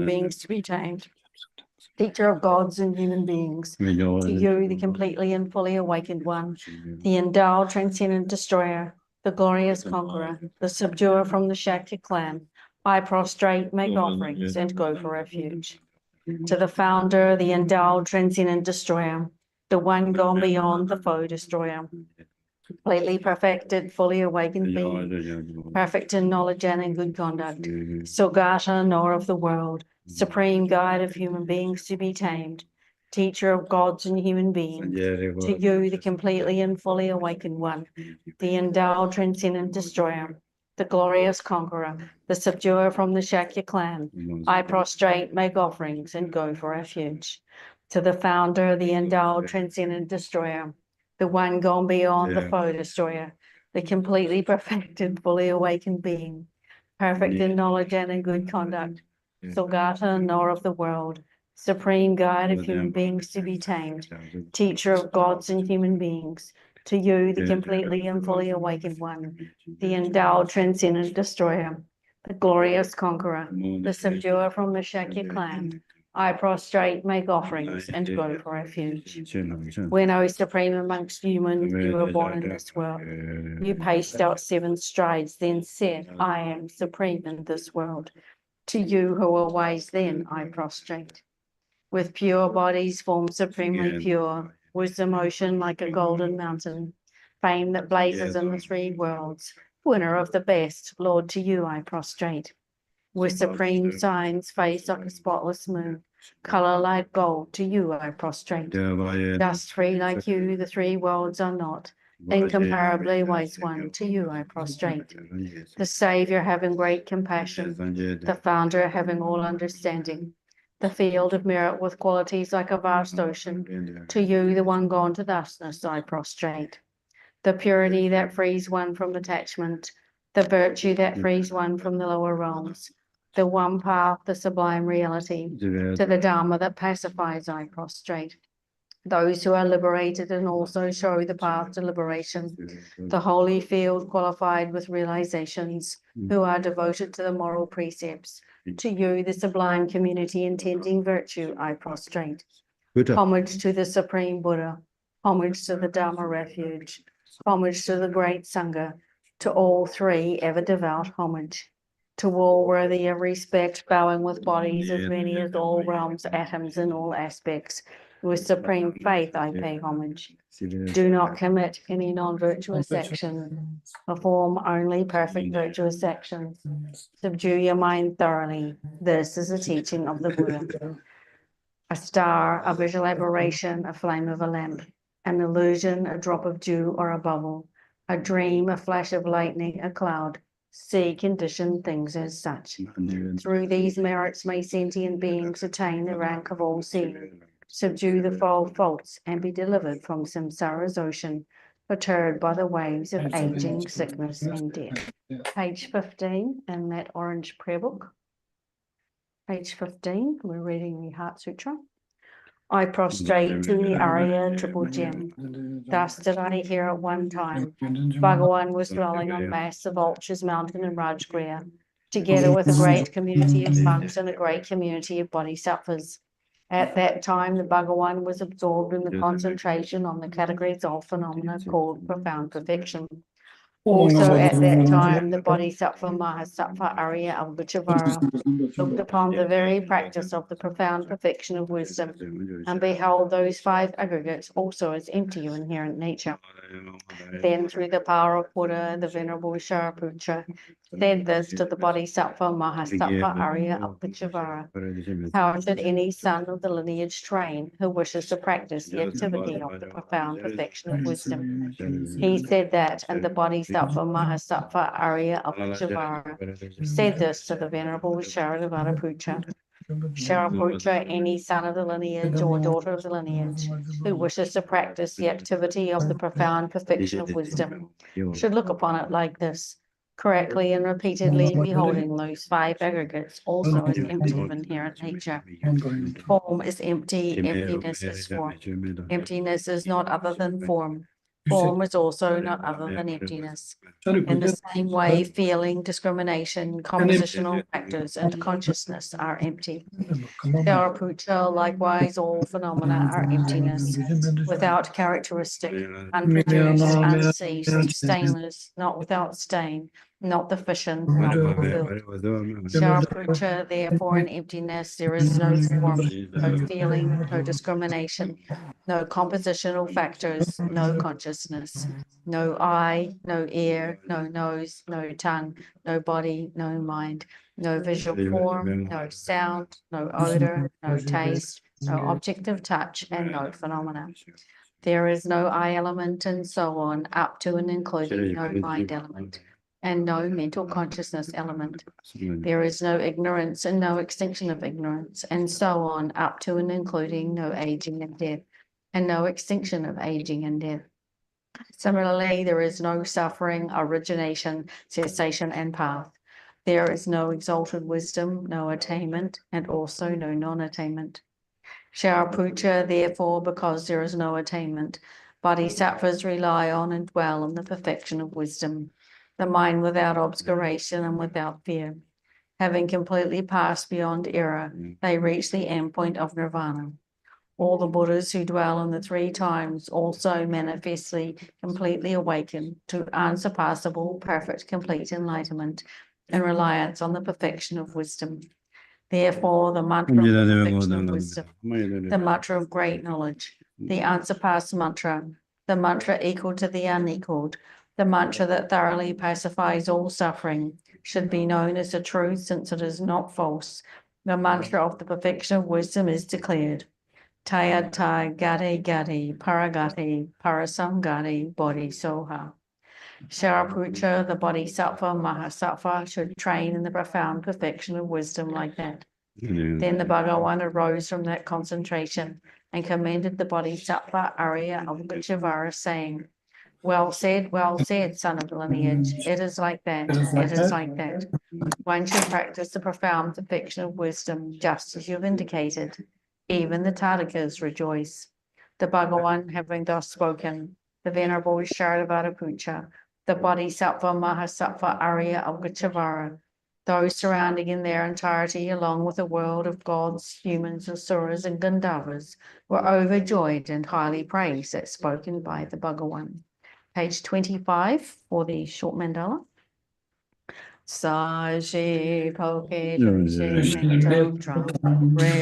beings to be tamed. Teacher of gods and human beings, to you, the completely and fully awakened one, the endowed, transcendent destroyer, the glorious conqueror, the subduer from the Shakya clan, I prostrate, make offerings, and go for refuge. To the founder, the endowed, transcendent destroyer, the one gone beyond the foe destroyer, completely perfected, fully awakened being, perfect in knowledge and in good conduct, Sogata, knower of the world, supreme guide of human beings to be tamed, teacher of gods and human beings, to you, the completely and fully awakened one, the endowed, transcendent destroyer, the glorious conqueror, the subduer from the Shakya clan, I prostrate, make offerings, and go for refuge. To the founder, the endowed, transcendent destroyer, the one gone beyond the foe destroyer, the completely perfected, fully awakened being, perfect in knowledge and in good conduct, Sogata, knower of the world, supreme guide of human beings to be tamed, teacher of gods and human beings, to you, the completely and fully awakened one, the endowed, transcendent destroyer, the glorious conqueror, the subduer from the Shakya clan, I prostrate, make offerings, and go for refuge. When, O supreme amongst humans, you were born in this world, you paced out 7 strides, then said, I am supreme in this world. To you who were wise then, I prostrate. With pure bodies formed supremely pure, wisdom ocean like a golden mountain, fame that blazes in the 3 worlds, winner of the best, Lord, to you I prostrate. With supreme signs, face like a spotless moon, color like gold, to you I prostrate. Dust free like you, the 3 worlds are not, incomparably wise one, to you I prostrate. The Savior having great compassion, the Founder having all understanding, the field of merit with qualities like a vast ocean, to you, the one gone to thusness, I prostrate. The purity that frees one from attachment, the virtue that frees one from the lower realms, the one path, the sublime reality, to the Dharma that pacifies, I prostrate. Those who are liberated and also show the path to liberation, the holy field qualified with realizations, who are devoted to the moral precepts. To you, the sublime community intending virtue, I prostrate. Homage to the Supreme Buddha, homage to the Dharma refuge, homage to the great Sangha, to all 3 ever devout homage. To all worthy of respect, bowing with bodies as many as all realms, atoms in all aspects. With supreme faith I pay homage. Do not commit any non-virtuous action. Perform only perfect virtuous actions. Subdue your mind thoroughly. This is the teaching of the Buddha. A star, a visual aberration, a flame of a lamp, an illusion, a drop of dew or a bubble, a dream, a flash of lightning, a cloud. See conditioned things as such. Through these merits may sentient beings attain the rank of all seeing, subdue the foul faults, and be delivered from samsara's ocean, perturbed by the waves of aging, sickness, and death. Page 15 in that orange prayer book. Page 15, we're reading the Heart Sutra. I prostrate to the Arya Triple Gem. Thus did I hear at one time. Bhagawan was dwelling on massive Vulture's Mountain in Rajgriha, together with a great community of monks and a great community of bodhisattvas. At that time, the Bhagawan was absorbed in the concentration on the categories of phenomena called profound perfection. Also at that time, the Bodhisattva Mahasattva Arya Avichavara looked upon the very practice of the profound perfection of wisdom and beheld those 5 aggregates also as empty of inherent nature. Then through the power of Buddha, the Venerable Shariputra said this to the Bodhisattva Mahasattva Arya Avichavara. How should any son of the lineage train who wishes to practice the activity of the profound perfection of wisdom? He said that, and the Bodhisattva Mahasattva Arya Avichavara said this to the Venerable Shariputra. Shariputra, any son of the lineage or daughter of the lineage who wishes to practice the activity of the profound perfection of wisdom should look upon it like this, correctly and repeatedly beholding those 5 aggregates also as empty of inherent nature. Form is empty, emptiness is form. Emptiness is not other than form. Form is also not other than emptiness. In the same way, feeling, discrimination, compositional factors, and consciousness are empty. Sharaputra, likewise, all phenomena are emptiness, without characteristic, unproduced, unceased, stainless, not without stain, not the fission, not fulfilled. Sharaputra, therefore, in emptiness, there is no form, no feeling, no discrimination, no compositional factors, no consciousness, no eye, no ear, no nose, no tongue, no body, no mind, no visual form, no sound, no odor, no taste, no object of touch, and no phenomena. There is no eye element, and so on, up to and including no mind element, and no mental consciousness element. There is no ignorance and no extinction of ignorance, and so on, up to and including no aging and death, and no extinction of aging and death. Similarly, there is no suffering, origination, cessation, and path. There is no exalted wisdom, no attainment, and also no non-attainment. Sharaputra, therefore, because there is no attainment, bodhisattvas rely on and dwell on the perfection of wisdom, the mind without obscuration and without fear. Having completely passed beyond error, they reach the end point of nirvana. All the Buddhas who dwell in the three times also manifestly completely awaken to unsurpassable, perfect, complete enlightenment in reliance on the perfection of wisdom. Therefore, the mantra of the perfection of wisdom, the mantra of great knowledge, the unsurpassed mantra, the mantra equal to the unequaled, the mantra that thoroughly pacifies all suffering, should be known as the truth since it is not false. The mantra of the perfection of wisdom is declared. Tayata Gati Gati Paragati Parasamgati Bodhisoha. Sharaputra, the Bodhisattva Mahasattva, should train in the profound perfection of wisdom like that. Then the Bhagawan arose from that concentration and commended the Bodhisattva Arya Avalokiteshvara, saying, well said, son of the lineage. It is like that. It is like that. One should practice the profound perfection of wisdom, just as you have indicated. Even the Tadikas rejoice. The Bhagawan, having thus spoken, the Venerable Sharadvaraputra, the Bodhisattva Mahasattva Arya Avalokiteshvara, those surrounding in their entirety, along with a world of gods, humans, asuras, and Gandharvas, were overjoyed and highly praised as spoken by the Bhagawan. Page 25 for the short mandala. Saji poke re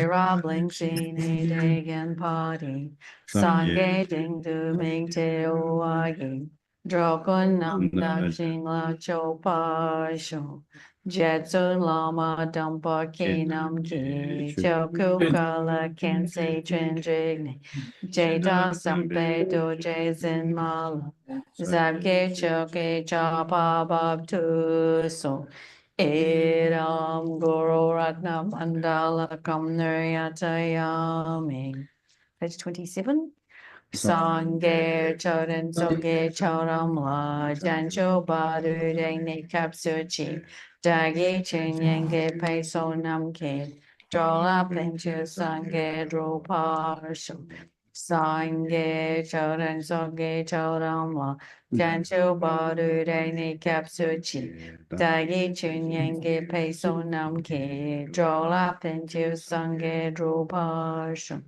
rabling sini degen party sange ding du ming te oagi drokun nam dak jing la cho pa sho jetsun lama dampa ki nam ki choku kala ken se chen jigne jeta sampe do jazin mala Zabge choke chapa bab tu so Eram Guru Ratna Mandala Kam Nuryatayami. Page 27. Sangye Chodan Soge Chodam La Jancho Badu Dene Kapsuchi Dagi Chinyenge Peso Namke Drola Pinchu Sangye Droparsho Sangye Chodan Soge Chodam La Jancho Badu Dene Kapsuchi Dagi Chinyenge Peso Namke Drola Pinchu Sangye Droparsho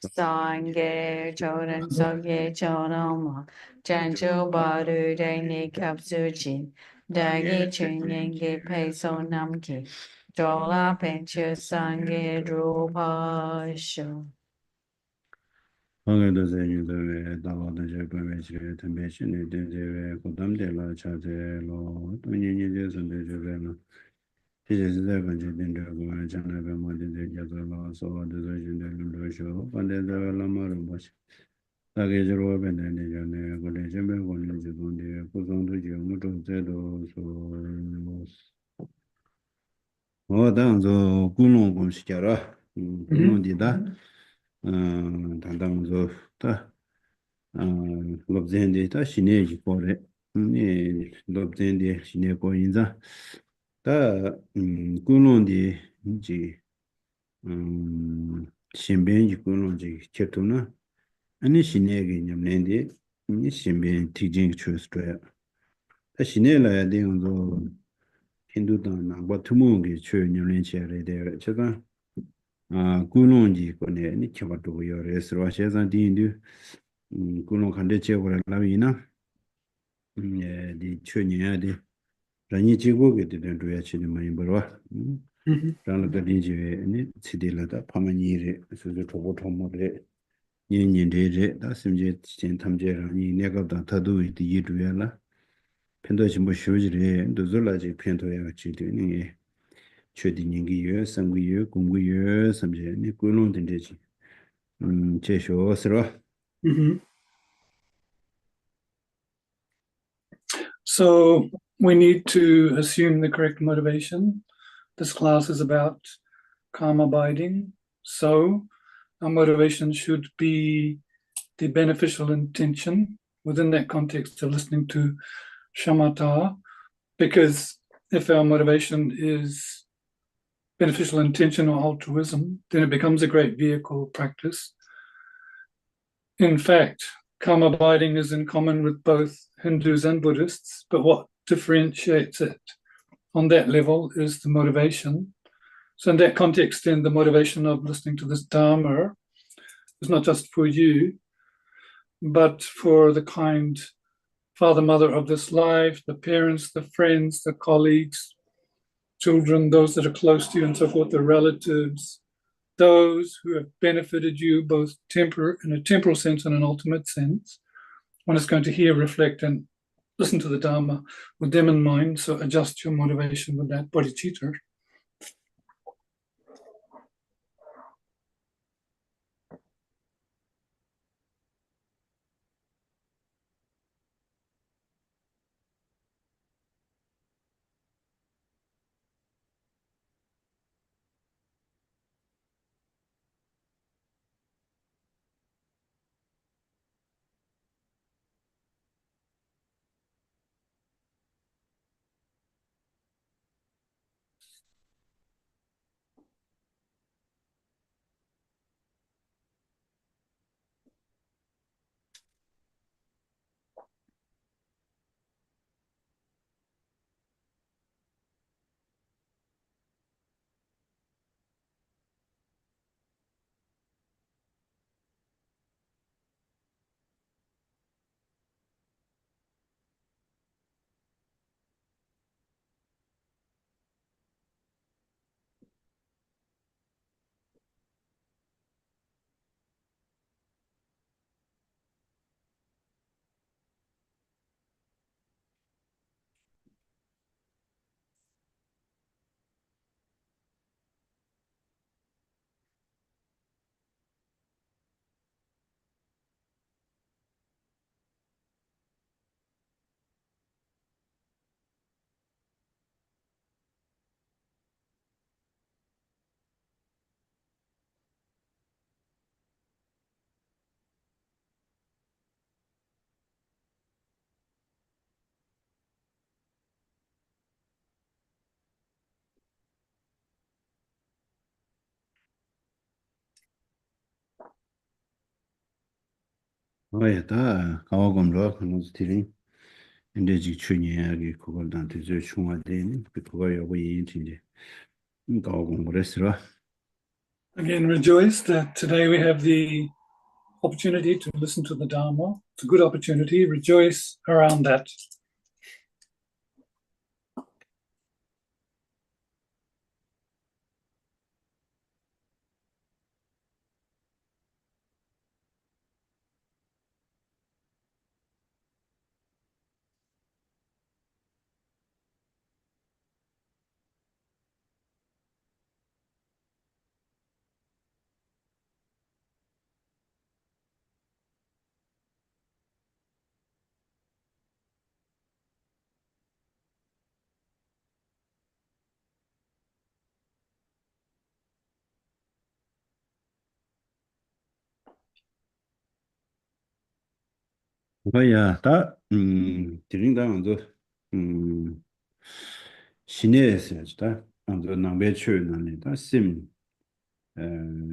Sangye Chodan Sogye Chodama Jancho Baru Dene Kapsuchi Dagi Chunyenge Peso Namki Dola Penchu Sangye Drupasho. 방에도 제주도에 나와도 제거에 지에 템베신이 된제에 고담데라 차제로 돈이니 제선데 제베나 이제스데 간제 된다고 장나베 모든데 자도로 소와도 제진데 룰로쇼 반데도 라마로 뭐시 다게지로 베네니 전에 고래 제베 고는 제돈데 고성도 지역도 제도 소 당조 군농 공시켜라 군농디다 단단조 다 롭젠데 다 시내지 거래 네 롭젠데 시내 거인자 다 군농디 이제 신변지 군농지 쳤도나 아니 시내게 냠nen데 你身边提进去是这样。他现在来的样子，印度当那我土木给去年龄前来的，这个啊，古龙的过来，你听不懂要的是吧？现在的印度，古龙看的结果来那边呢，的去年的，让你结果给的人主要去的嘛，不是吧？让那个理解你吃的了的，他们你的，所以说不出没的，年的，他甚至前他们这让你那个的他都有第一主要了。편도 전부 쉬워지래. 도저라지 편도야 지도니. 최딘이기요, 상기요, 공기요, 삼제니 꾸론 된대지. 제쇼스러. Mhm. So we need to assume the correct motivation. This class is about calm abiding. So our motivation should be the beneficial intention within that context of listening to shamatha, because if our motivation is beneficial intention or altruism, then it becomes a great vehicle practice. In fact, calm abiding is in common with both Hindus and Buddhists, but what differentiates it on that level is the motivation. So in that context, then the motivation of listening to this Dharma is not just for you, but for the kind father, mother of this life, the parents, the friends, the colleagues, children, those that are close to you and so forth, the relatives, those who have benefited you both in a temporal sense and an ultimate sense. One is going to hear, reflect, and listen to the Dharma with them in mind. So adjust your motivation with that bodhicitta. 다 가와곰로 그런 스틸이 근데 지去年이 그걸 단테 저 중화되는 그거 요거 인진데 가와곰으로서 Again, rejoice that today we have the opportunity to listen to the Dharma. It's a good opportunity. Rejoice around that. 뭐야 다 드링당도 시내에서 다 안도 남배추는 다 심,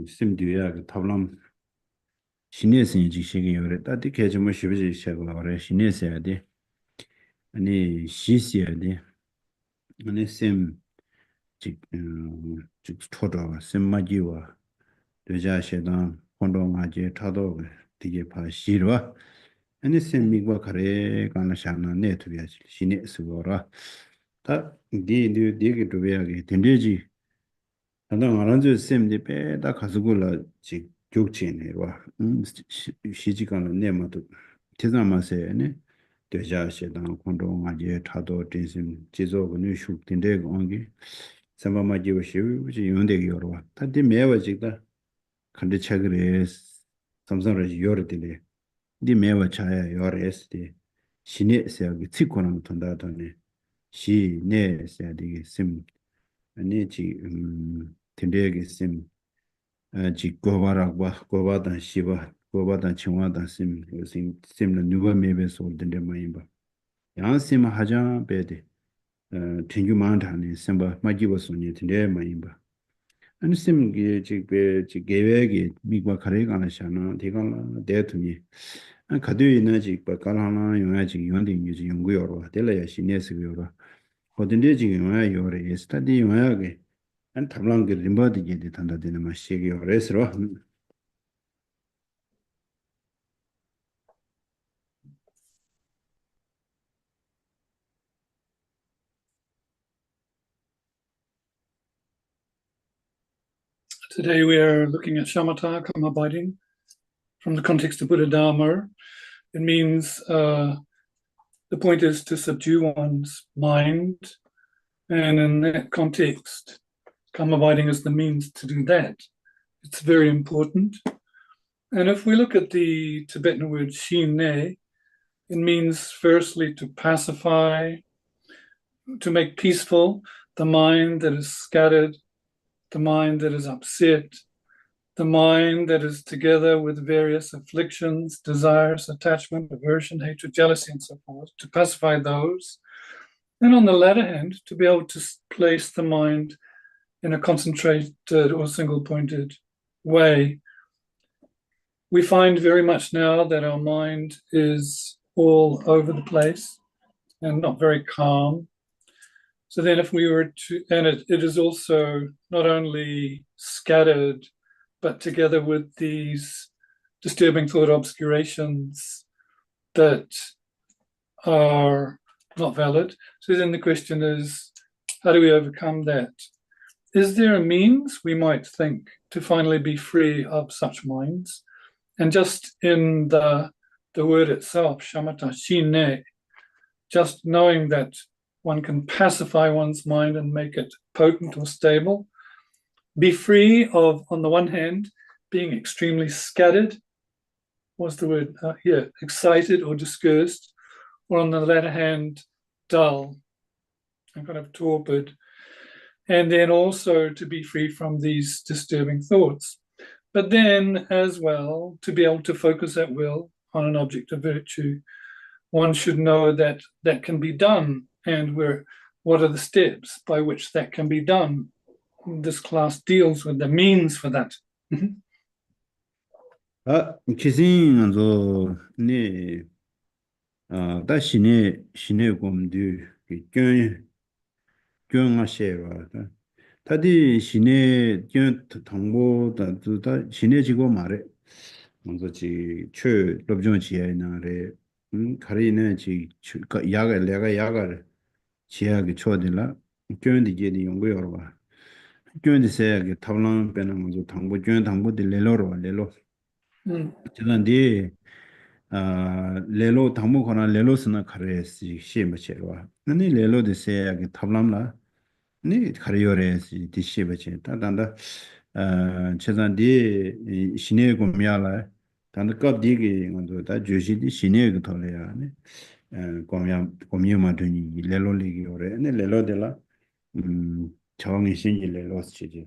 심 뒤에 그 탑람 신내생이 지식이 요래 따뜻해 좀 쉬지 시작을 하래 신내세야 돼 아니 시시야 돼 아니 즉 초도 셈마지와 되자시다 혼동하지 타도 되게 봐 싫어 아니 셈미과 가래 가나 샤나 네트비야 신내 쓰고라 다 디게 도배하게 된대지 나는 알아서 셈데 빼다 가지고라 지 교치네 와 시지간은 내마도 대담하세네 되자시다 공동하게 타도 대신 지속은 슈된데 거기 삼바마지고 쉬우지 용되게 여러 다들 매워지다 근데 책을 삼성을 열었더니 네 매워 차야 열었을 신의 세력이 찍고는 돈다더니 시내 세력이 심 아니 지 된대게 심 지 고바라고 고바단 시바 고바단 청와단 심는 누가 매베서 올든데 마이바 양심 하자 베데 튕규만다니 심바 마지버스니 된대 마이바 안심 게 지베 지 계획이 미과 가래가나 샤나 대강 대통이 가도 있는 지바 가라나 영야지 연대 유지 연구여로 될래야 신내스고요 어딘데 지금 와 요래 스터디 영야게 안 탐랑게 림바디게 된다 되는 맛이게 요래스로 Today we are looking at shamatha, karma abiding, from the context of Buddha Dharma. It means the point is to subdue one's mind, and in that context, karma abiding is the means to do that. It's very important. And if we look at the Tibetan word shine, it means firstly to pacify, to make peaceful the mind that is scattered, the mind that is upset, the mind that is together with various afflictions, desires, attachment, aversion, hatred, jealousy, and so forth, to pacify those. And on the latter hand, to be able to place the mind in a concentrated or single-pointed way. We find very much now that our mind is all over the place and not very calm. So then if we were to, and it is also not only scattered, but together with these disturbing thought obscurations that are not valid. So then the question is, how do we overcome that? Is there a means, we might think, to finally be free of such minds? And just in the word itself, shamatha, shine, just knowing that one can pacify one's mind and make it potent or stable, be free of, on the one hand, being extremely scattered, what's the word here, excited or discursed, or on the latter hand, dull and kind of torpid, and then also to be free from these disturbing thoughts. But then as well, to be able to focus at will on an object of virtue, one should know that that can be done, and what are the steps by which that can be done. This class deals with the means for that. 기신도 네 다시네 신의 곰도 경하셔와 다디 신의 경 당보다 다 신의 지고 말해 먼저 지최 법정 지혜나래 가리는 지 야가 내가 야가를 지하게 쳐들라 교인들이 이제 연구하러 와 교인들이 탑랑 빼는 먼저 당보 교인 당보들 레로로 레로 지난디 레로 당보 거나 레로스나 가르에시 시메체와 아니 레로데 세야게 탑람라 니 가르요레시 디시베체 다단다 최단디 신의 고미야라 단다 겁디게 먼저 다 주시디 신의 그 돌려야 네 고미야마 되니 레로리기 오래 네 레로데라 정이 신이 레로스지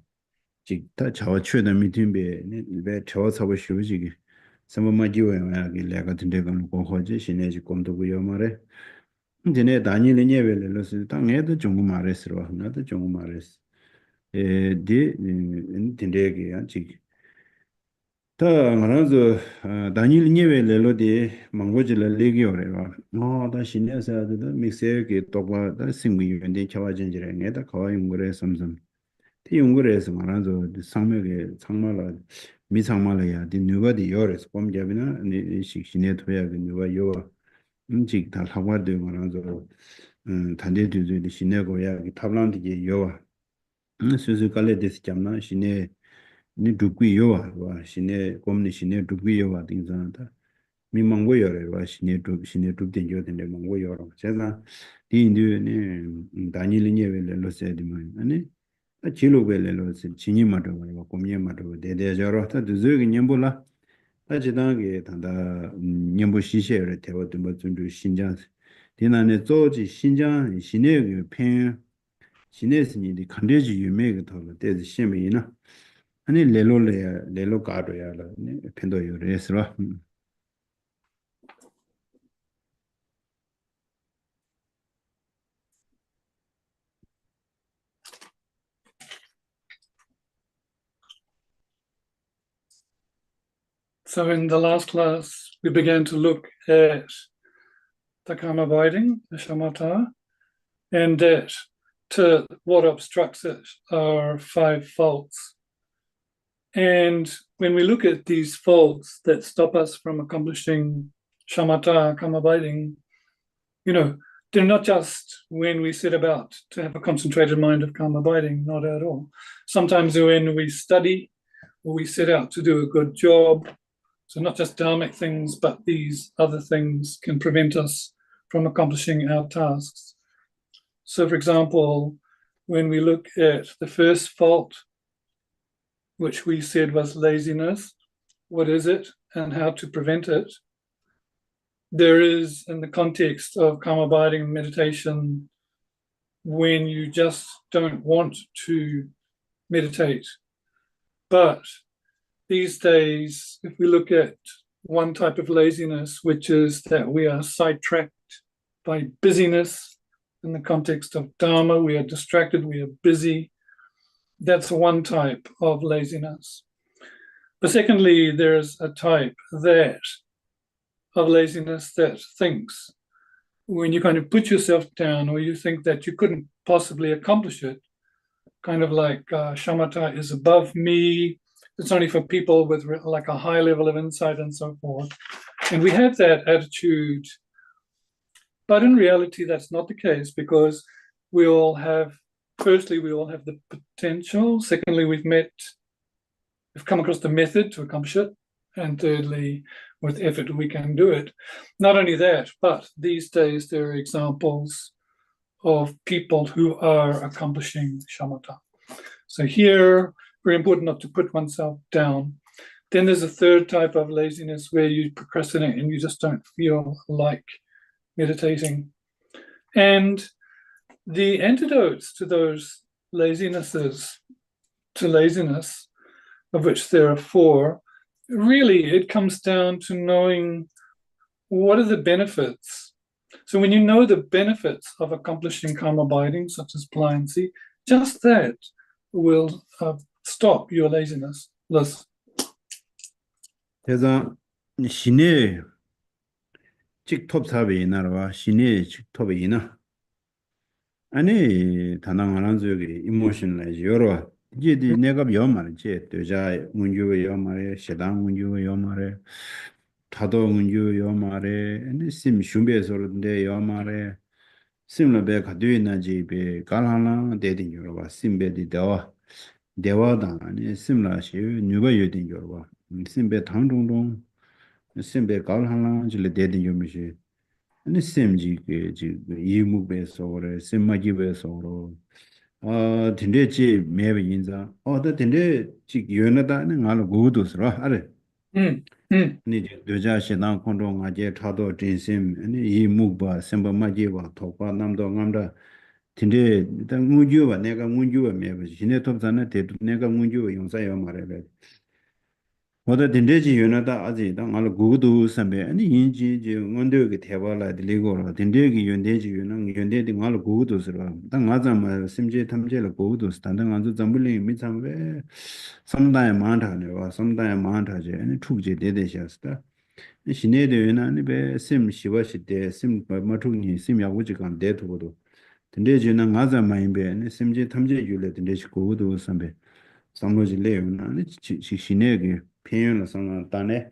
직다 저 최대 미팅베 네 저 사고 쉬우지기 삼마지오야기 내가 된데가는 고호지 신내지 꼼도고요 말에 근데 다니엘이 예벨로스 땅에도 좀 말했어 하나도 좀 말했어 디 된데게 아직 다 말아서 다니엘 니베 렐로디 망고지를 레기오래와 다 신내서도 믹스에게 똑바 다 생기 연대 겨와진지래 내다 거의 용거래 섬섬 티 용거래에서 말아서 상명에 상말라 미상말이야 디 누가디 요레스 봄잡이나 니 식신에 토야 그 누가 요 음식 다 하고도 말아서 단대들이 신내고야 탑란디게 요와 수수 깔레데스 잠나 신내 ni dukwi yowa wa shine komni shine dukwi yowa tingzana ta mi mangwo yore wa shine duk den yo den de mangwo yoro chena di indu ni dani linye le lo se di man ani ta chilo be le lo se chini ma do wa komye ma do de de joro ta du zo gi nyembo la ta ji dang ge ta da nyembo shi she re te wa de mo zun du xinjiang di na ne zo ji xinjiang shine ge pen shine si ni de kande ji yu me ge to lo de zi xie me na 아니 레로 가도야라 펜도 요레스라 So in the last class, we began to look at the karma abiding, the shamatha, and that to what obstructs it are 5 faults. And when we look at these faults that stop us from accomplishing shamatha, karma abiding, they're not just when we set about to have a concentrated mind of karma abiding, not at all. Sometimes when we study or we set out to do a good job, so not just dharmic things, but these other things can prevent us from accomplishing our tasks. So for example, when we look at the first fault, which we said was laziness, what is it and how to prevent it? There is, in the context of karma abiding meditation, when you just don't want to meditate. But these days, if we look at one type of laziness, which is that we are sidetracked by busyness in the context of Dharma, we are distracted, we are busy. That's one type of laziness. But secondly, there's a type of laziness that thinks when you kind of put yourself down or you think that you couldn't possibly accomplish it, kind of like shamatha is above me, it's only for people with like a high level of insight and so forth. And we have that attitude, but in reality, that's not the case because we all have the potential. Secondly, we've come across the method to accomplish it. And thirdly, with effort, we can do it. Not only that, but these days there are examples of people who are accomplishing shamatha. So here, very important not to put oneself down. Then there's a third type of laziness where you procrastinate and you just don't feel like meditating. And the antidotes to those laziness, of which there are 4, really it comes down to knowing what are the benefits. So when you know the benefits of accomplishing karma abiding, such as pliancy, just that will stop your laziness. 그래서 신의 직톱탑이 이나라와 신의 직톱이 이나 아니 단항하는 저기 이모션라이즈 여러 이제 내가 요말이지 되자 문주의 요말에 시당 문주의 요말에 타도 문주의 요말에 아니 심 준비해서인데 요말에 심라베 가두이나 집에 갈하나 대딩 여러와 심베디 대화다 아니 심라시 누가 여딩 여러와 심베 당동동 심베 갈하나 질 대딩 요미시 아니 셈지 그 이무베서 그래 심마기베서 딘데지 매베 인자 더 딘데 지 연하다는 말 고도스라 아래 니 되자시나 콘동아제 타도 진심 아니 이무바 심바마지와 토파 남도 남다 딘데 일단 문주와 내가 문주와 매베 신의 톱산에 대도 내가 문주와 용사여 말해 Wada dindeji yunada azi da ngala gugudu sambe ani yinji ji ngondo ge theba la diligo la dindegi yundeji yunang yunde di ngala gugudu sira da ngaza ma simje tamje la gugudu sta da ngazu zambuli mi sambe samdaya maanta ne wa samdaya maanta je ani thukje dede shasta shine de yuna ani be sim shiwa shite sim ma thukni sim ya wuji kan de thugodo dindeji yunang ngaza ma imbe ani simje tamje yule dindeji gugudu sambe samloji le yuna ani shine ge 편연한 상황 단에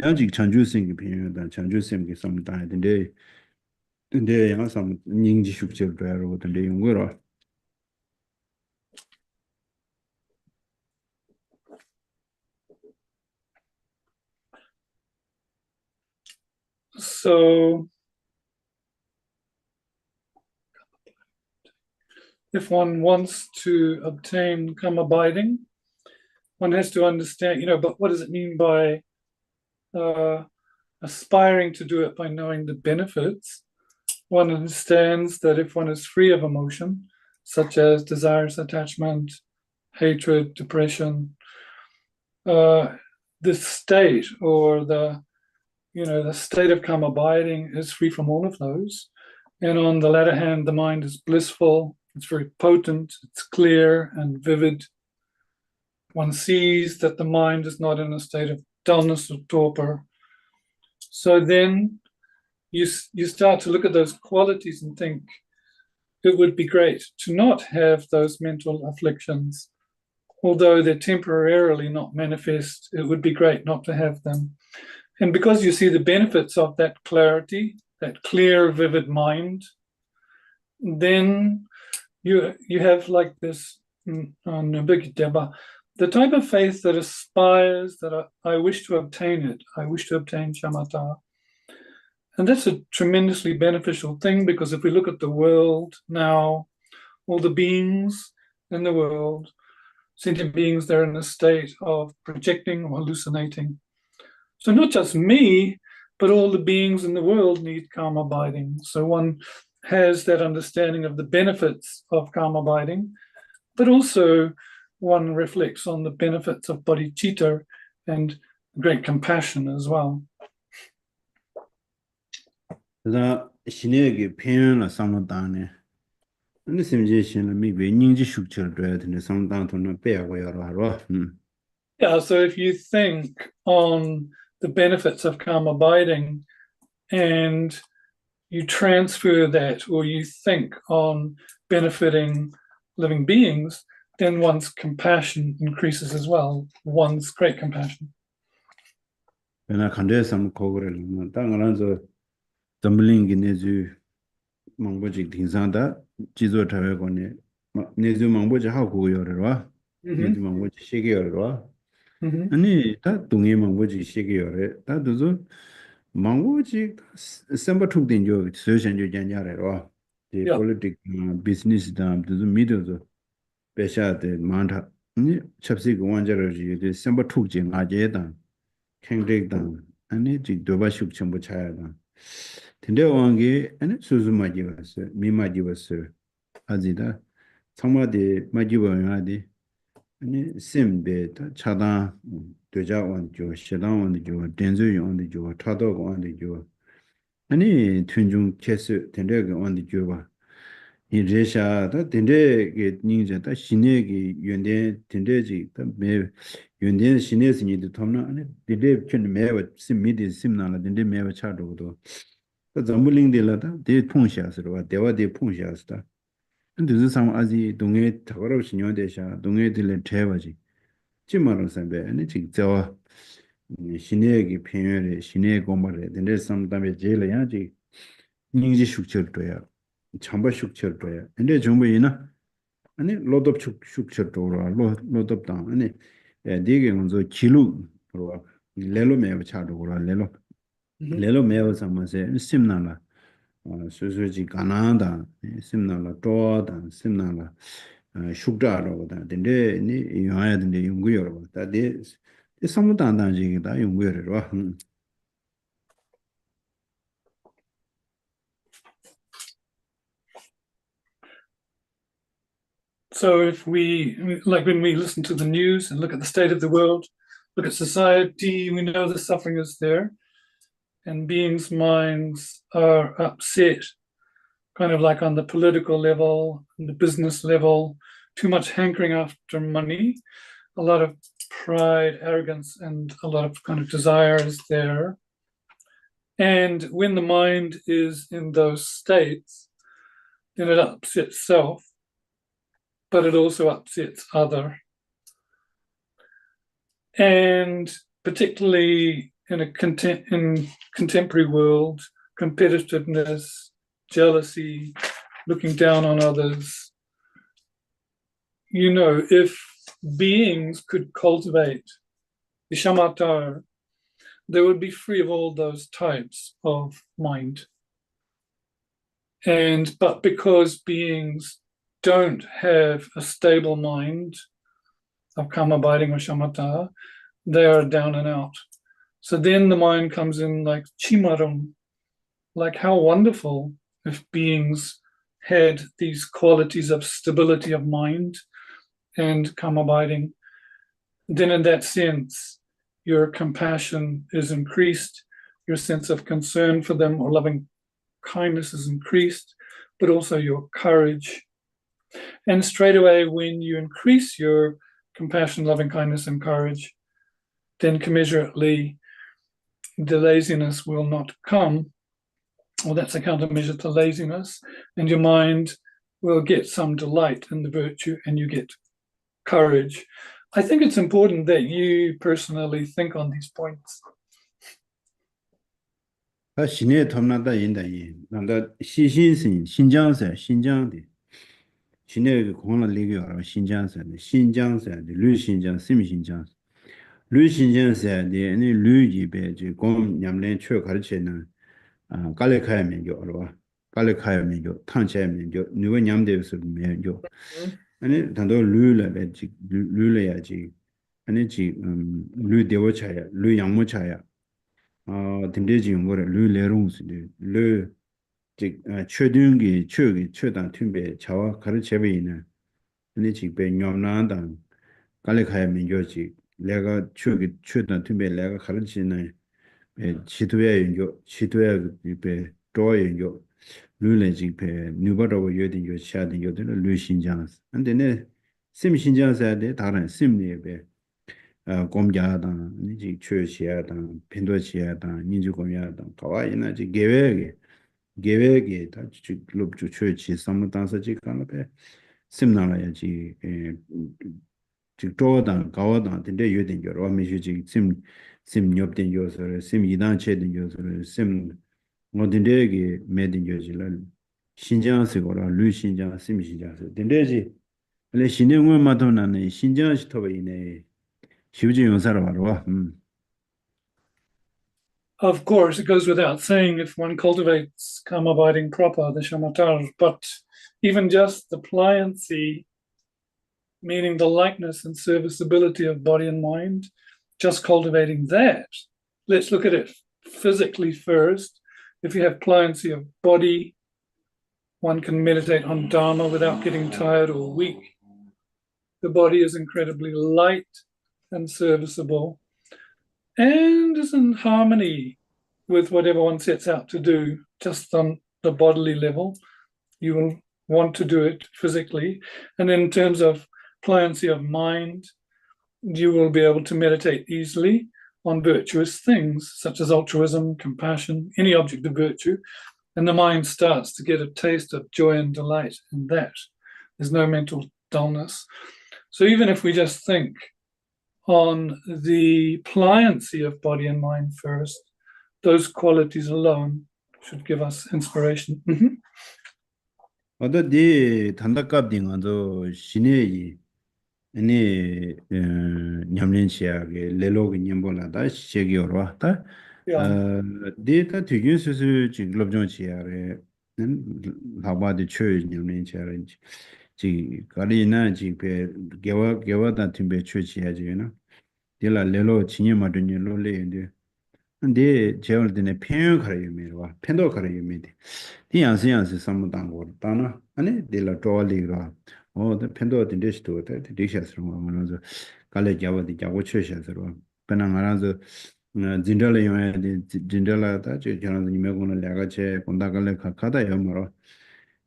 양직 chanju생기 편연한 chanju생기 상담 근데 양상 닝지 숙제를 하러 근데 연구로 So if one wants to obtain come abiding, one has to understand, but what does it mean by aspiring to do it by knowing the benefits? One understands that if one is free of emotion, such as desires, attachment, hatred, depression, the state or the state of calm abiding is free from all of those. And on the latter hand, the mind is blissful, it's very potent, it's clear and vivid. One sees that the mind is not in a state of dullness or torpor. So then you start to look at those qualities and think, it would be great to not have those mental afflictions. Although they're temporarily not manifest, it would be great not to have them. And because you see the benefits of that clarity, that clear, vivid mind, then you have like this the type of faith that aspires that I wish to obtain it. I wish to obtain shamatha. And that's a tremendously beneficial thing, because if we look at the world now, all the beings in the world, sentient beings, they're in a state of projecting or hallucinating. So not just me, but all the beings in the world need calm abiding. So one has that understanding of the benefits of calm abiding, but also one reflects on the benefits of bodhicitta and great compassion as well. 다 신에게 편연한 상담단에 근데 심지어는 미베 닝지 숙제를 줘야 되는 상담도는 빼고 여러 하루. Yeah, so if you think on the benefits of calm abiding and you transfer that, or you think on benefiting living beings, then one's compassion increases as well, one's great compassion. 내가 간대에서 거거를 땅을한서 점블링기 내주 망보직 등산다 지도 타외고네 내주 망보지 하고 요래와 내주 망보지 시계요래와 아니 다 동해 망보지 시계요래 다도서 망보지 셈바툭된 ਜੋ 소션조 잔야래와 이 politics business 담도 미도서 배샤데 만다 아니 첩식 원자로지 이 셈바툭지 나제다 캥릭당 아니 지 도바슉 전부 차야다 근데 왕게 아니 수수마지 왔어 미마지 왔어 아지다 정말이 마지 와야지 아니 심베다 차다 되자원죠 시다원죠 덴즈용원죠 타도원죠 아니 튼중 캐스 된데가 원죠 봐 이제샤다 된데게 닝자다 신에게 연대 된데지 매 연대 신에스니도 톰나 아니 된데 ჩვენ 매와 심미디 심나라 된데 매와 차도도 zambuling de pungshaasirwa, dewa de pungshaasita. Ndizu sama azi dunge takarab shinyo desha, dunge dile trewaji. Chimarang sambe, ane chik zawa shinegi penyo re, shinegi gomba re, dende samdambe jela ya chik nyingji shukchar toya, chamba shukchar toya. Ende chungbo ina, ane lodop shukchar towa, lodop tang, ane dege ngonzo chilu rwa, lelo mewa chado rwa, lelo. Lelo mewa samase simnala susuji kananda simnala toda simnala shukda ro da dende ni yoya dende yunguyo ro da de samudanda ji da yunguyo ro So if we, like when we listen to the news and look at the state of the world, look at society, we know the suffering is there, and beings' minds are upset, kind of like on the political level, on the business level, too much hankering after money, a lot of pride, arrogance, and a lot of kind of desire is there. And when the mind is in those states, then it upsets self, but it also upsets other. And particularly in a contemporary world, competitiveness, jealousy, looking down on others. You know, if beings could cultivate the shamatha, they would be free of all those types of mind. But because beings don't have a stable mind of karma abiding or shamatha, they are down and out. So then the mind comes in like chimaram, like how wonderful if beings had these qualities of stability of mind and karma abiding. Then in that sense, your compassion is increased, your sense of concern for them or loving kindness is increased, but also your courage. And straight away, when you increase your compassion, loving kindness, and courage, then commensurately, the laziness will not come. Well, that's a countermeasure to laziness, and your mind will get some delight in the virtue and you get courage. I think it's important that you personally think on these points. 신의 탐나다 인다이 난다 시신신 신장세 신장디 신의 공헌을 리교하라 신장세 신장세 류신장 심신장 류신장세 아니 류지베 공 냠len 최 가르치는 갈레카야면요 알바 갈레카야면요 탕차야면요 누가 냠데스면요 아니 단도 류레베 류레야지 아니 지 류데워차야 류양모차야 딘데지 용거를 류레롱스데 류 최등기 최단 튼베 자와 가르쳐베 있는 아니 지베 냠난단 갈레카야면 요지 내가 최단 튼베 내가 가르치는 지도에 연교 지도에 배 도에 연교 류레지 배 뉴버더 요된 요 샤된 요들 류신장스 근데네 심신장사데 다른 심리에 공자다 이제 최시하다 빈도시하다 민주공야다 가와이나지 계획에 다 글로브 최치 삼단서지 간에 심나라야지 직도다 가와다 근데 요된 여러 미주지 심 nhập된 요소를 심 이단체된 요소를 심 어딘데게 매든 요지를 신장스고라 류신장 심신장스 근데지 원래 신행을 맡아나는 신장시 터베이네 시우지 용사로 바로 Of course, it goes without saying if one cultivates karma abiding proper, the shamatha, but even just the pliancy, meaning the likeness and serviceability of body and mind, just cultivating that. Let's look at it physically first. If you have pliancy of body, one can meditate on Dharma without getting tired or weak. The body is incredibly light and serviceable and is in harmony with whatever one sets out to do, just on the bodily level. You will want to do it physically. And in terms of pliancy of mind, you will be able to meditate easily on virtuous things, such as altruism, compassion, any object of virtue, and the mind starts to get a taste of joy and delight in that. There's no mental dullness. So even if we just think on the pliancy of body and mind first, those qualities alone should give us inspiration. 어디 단답값딩어도 신의 아니 냠렌시아게 레로그 님볼라다 시기어로 왔다 데이터 뒤균수수 지글럽존치아레 하바드 최 냠렌시아렌지 지 가리나 지베 개와다 팀베 최치야지나 딜라 레로 치니마드니 롤레인데 근데 제월드네 편요 가려면와 편도 가려면데 이 양세 삼무당고 따나 아니 딜라 도알리가 더 편도 딘데스도 데 디샤스로 말하면서 갈래 잡아디 잡고 최셔서로 penang aranzo jindala yong de jindala ta che jana ni me gona laga che konda kale khada ya maro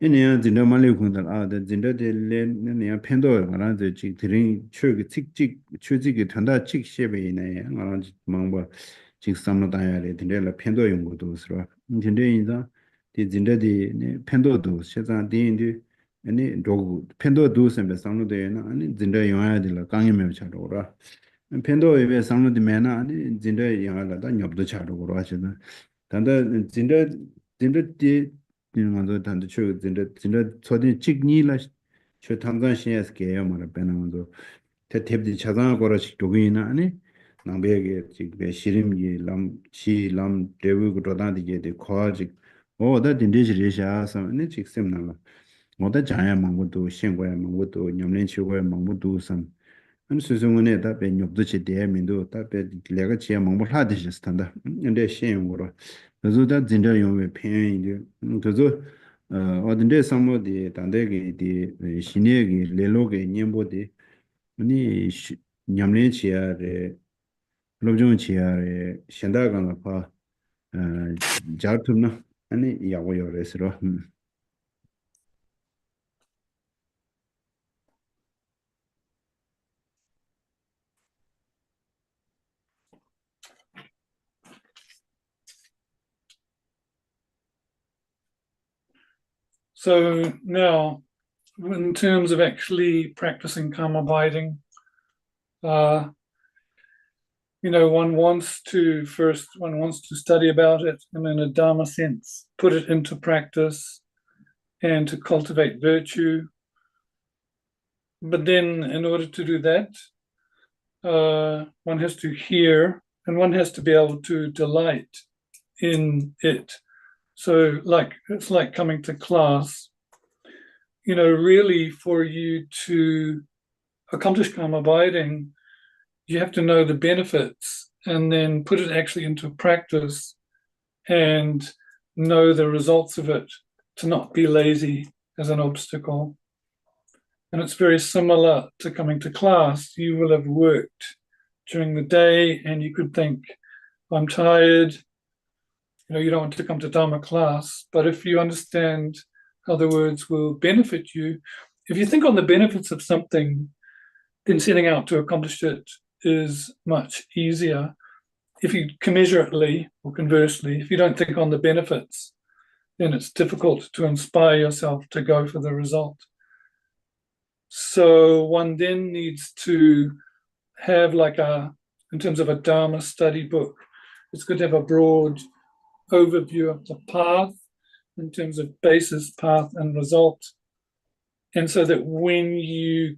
ini ya jinda mali khunda a de jinda de le ne ya pendo aranzo chi tring chö gi tik tik chö ji gi thanda chik shebe ne aranzo mangba chik samna da ya le de la pendo yong go do sro jinde inza de jinda de pendo do sheza de indi 아니 도 펜도 두셈베 상노데나 아니 진짜 영화야들라 강이면 차도라 펜도 외에 상노데 메나 아니 진짜 영화라다 nhập 차도로 하시는 단다 진짜 디 이런도 단다 저 진짜 초디 찍니라 저 당장 신에스게요 말아 베나도 대탭디 차장 거라식 도기나 아니 남베게 지베 시림기 람 데브 그러다디게 데 코아직 오다 딘데지리샤서 아니 직sem나라 모두 자야 망고도 신고야 망고도 냠len 치고야 망고도 선 안 수송원에 답에 nhập도 대민도 답에 내가 지야 망고 하듯이 스탄다 근데 신고로 그래서 진짜 용의 편인데 그래서 어딘데 상모디 단대게 디 신에게 레로게 냠보디 아니 냠len 치야레 로종 치야레 신다가나 파 자투나 아니 야고요레스로 So now, in terms of actually practicing calm abiding, one wants to study about it and in a Dharma sense, put it into practice and to cultivate virtue. But then in order to do that, one has to hear and one has to be able to delight in it. So it's like coming to class, really for you to accomplish calm abiding, you have to know the benefits and then put it actually into practice and know the results of it, to not be lazy as an obstacle. And it's very similar to coming to class. You will have worked during the day and you could think, I'm tired. You don't want to come to Dharma class, but if you understand how the words will benefit you, if you think on the benefits of something, then setting out to accomplish it is much easier. If you commensurately or conversely, if you don't think on the benefits, then it's difficult to inspire yourself to go for the result. So one then needs to have in terms of a Dharma study book, it's good to have a broad overview of the path in terms of basis, path, and result. And so that when you've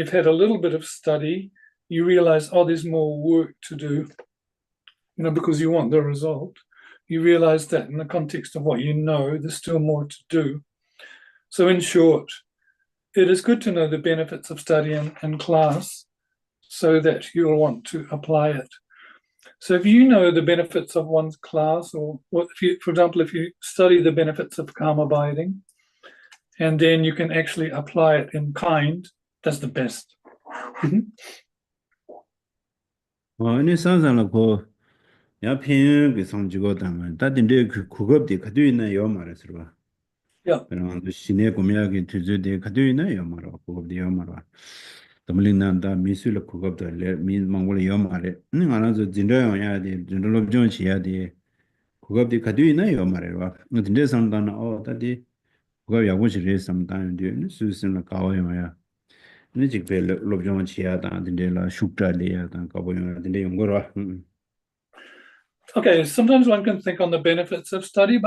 had a little bit of study, you realize, there's more work to do, because you want the result. You realize that in the context of what you know, there's still more to do. So in short, it is good to know the benefits of studying in class so that you'll want to apply it. So if you know the benefits of one's class, or for example, if you study the benefits of calm abiding, and then you can actually apply it in kind, that's the best. 아니 산산을 고 야평 그 성지고다면 다딘데 그 국업디 가도 있나 요 말해서 봐. 야. 그러면 시내 구매하기 뒤즈데 가도 있나 요 말어. 국업디 요 말어. 담링난다 미술의 국업도 민 망고를 요 말해. 알아서 진짜요 야디 진짜로 좀 지야디. 국업디 가도 있나 요 말해 봐. 근데 상담은 다디 국업 야구실에 상담인데 수수는 가와요 야. Okay, sometimes one can think on the benefits of study,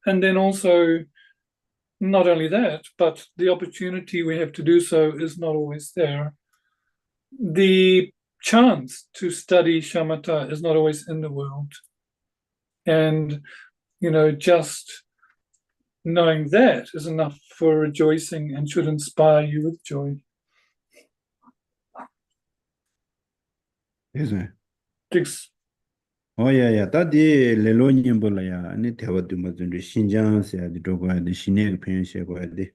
and then also not only that, but the opportunity we have to do so is not always there. The chance to study shamatha is not always in the world. And, just knowing that is enough for rejoicing and should inspire you with joy. Yes, yeah. Tadi lelo nyimbola ya ani tewadu mazundu Xinjiang se adi dogoya di Xinye phen she goya di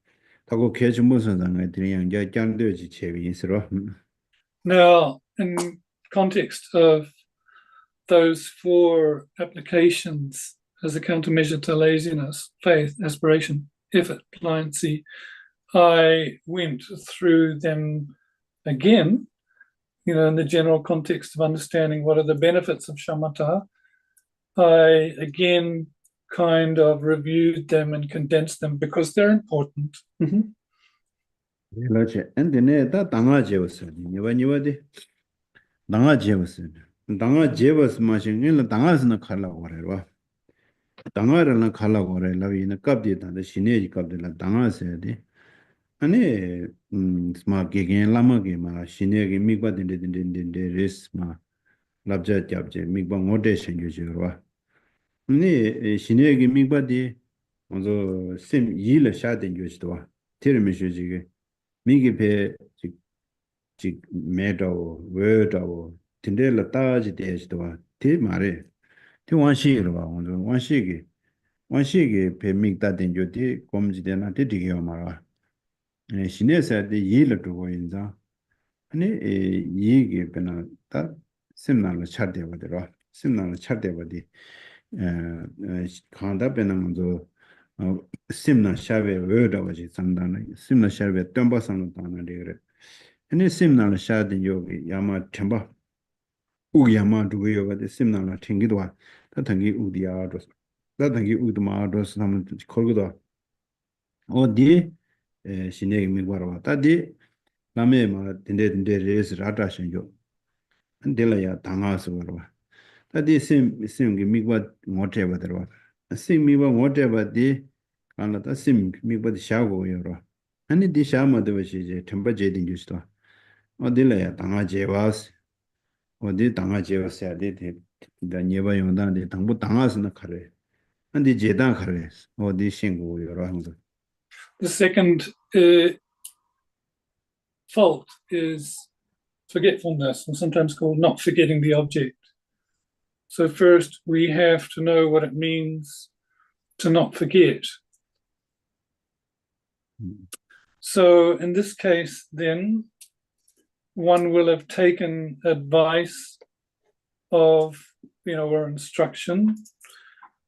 tago kechi musa zanga di yang ya kyangdo ji chebi insiro. Now, in context of those four applications as a countermeasure to laziness, faith, aspiration, effort, pliancy, I went through them again, in the general context of understanding what are the benefits of shamatha. I again kind of reviewed them and condensed them because they're important. 그렇지. 근데 다 당아 제었어. 니와니와디 당아 제었어. 당아 제버스 마싱을 당아스는 칼라고 그래요. 당아를 칼라고 그래. 라비는 갑디다. 신내지 갑디라 당아서야 돼. 아니 스마게겐 라마게 마 신내게 미바딘데 레스마 랍자 잡제 미바 모데션 유지로. 아니 신내게 미바디 먼저 심 일을 샤된 유지도. 테르미슈지게 미게 지 매도 외도 틴데라 따지 대지도 티 말에 티 원시로 봐 오늘 원시게 배믹다 된 조디 검지되나 되게 말아 신에서데 일을 두고 인자 아니 이게 그나 다 심나를 찾대 버더라 심나를 찾대 버디 간다 배는 먼저 심나 샤베 외도 버지 상단에 심나 샤베 덤바상을 다나데 그래 아니 심나를 샤든 요기 야마 템바 우야마 두고요가 심나를 튕기도 와 다당기 우디아도 다당기 우드마도 삼은 걸고도 어디 신내기 미과로 다디 남에 뭐 딘데 레스 라다신요 안델라야 당하서 그러 다디 심기 미과 못해 버더라 심 미과 못해 버디 안나다 심 미과 샤고 요로 아니 디 샤마도 버시제 템바제딩 주스도 어딜라야 당하제와스 어디 당하제와스야 데 다니바 용단데 당부 당하스나 카레 안디 제단 카레 어디 신고 요로 한거 The second fault is forgetfulness, or sometimes called not forgetting the object. So first we have to know what it means to not forget. So in this case, then, one will have taken advice of, or instruction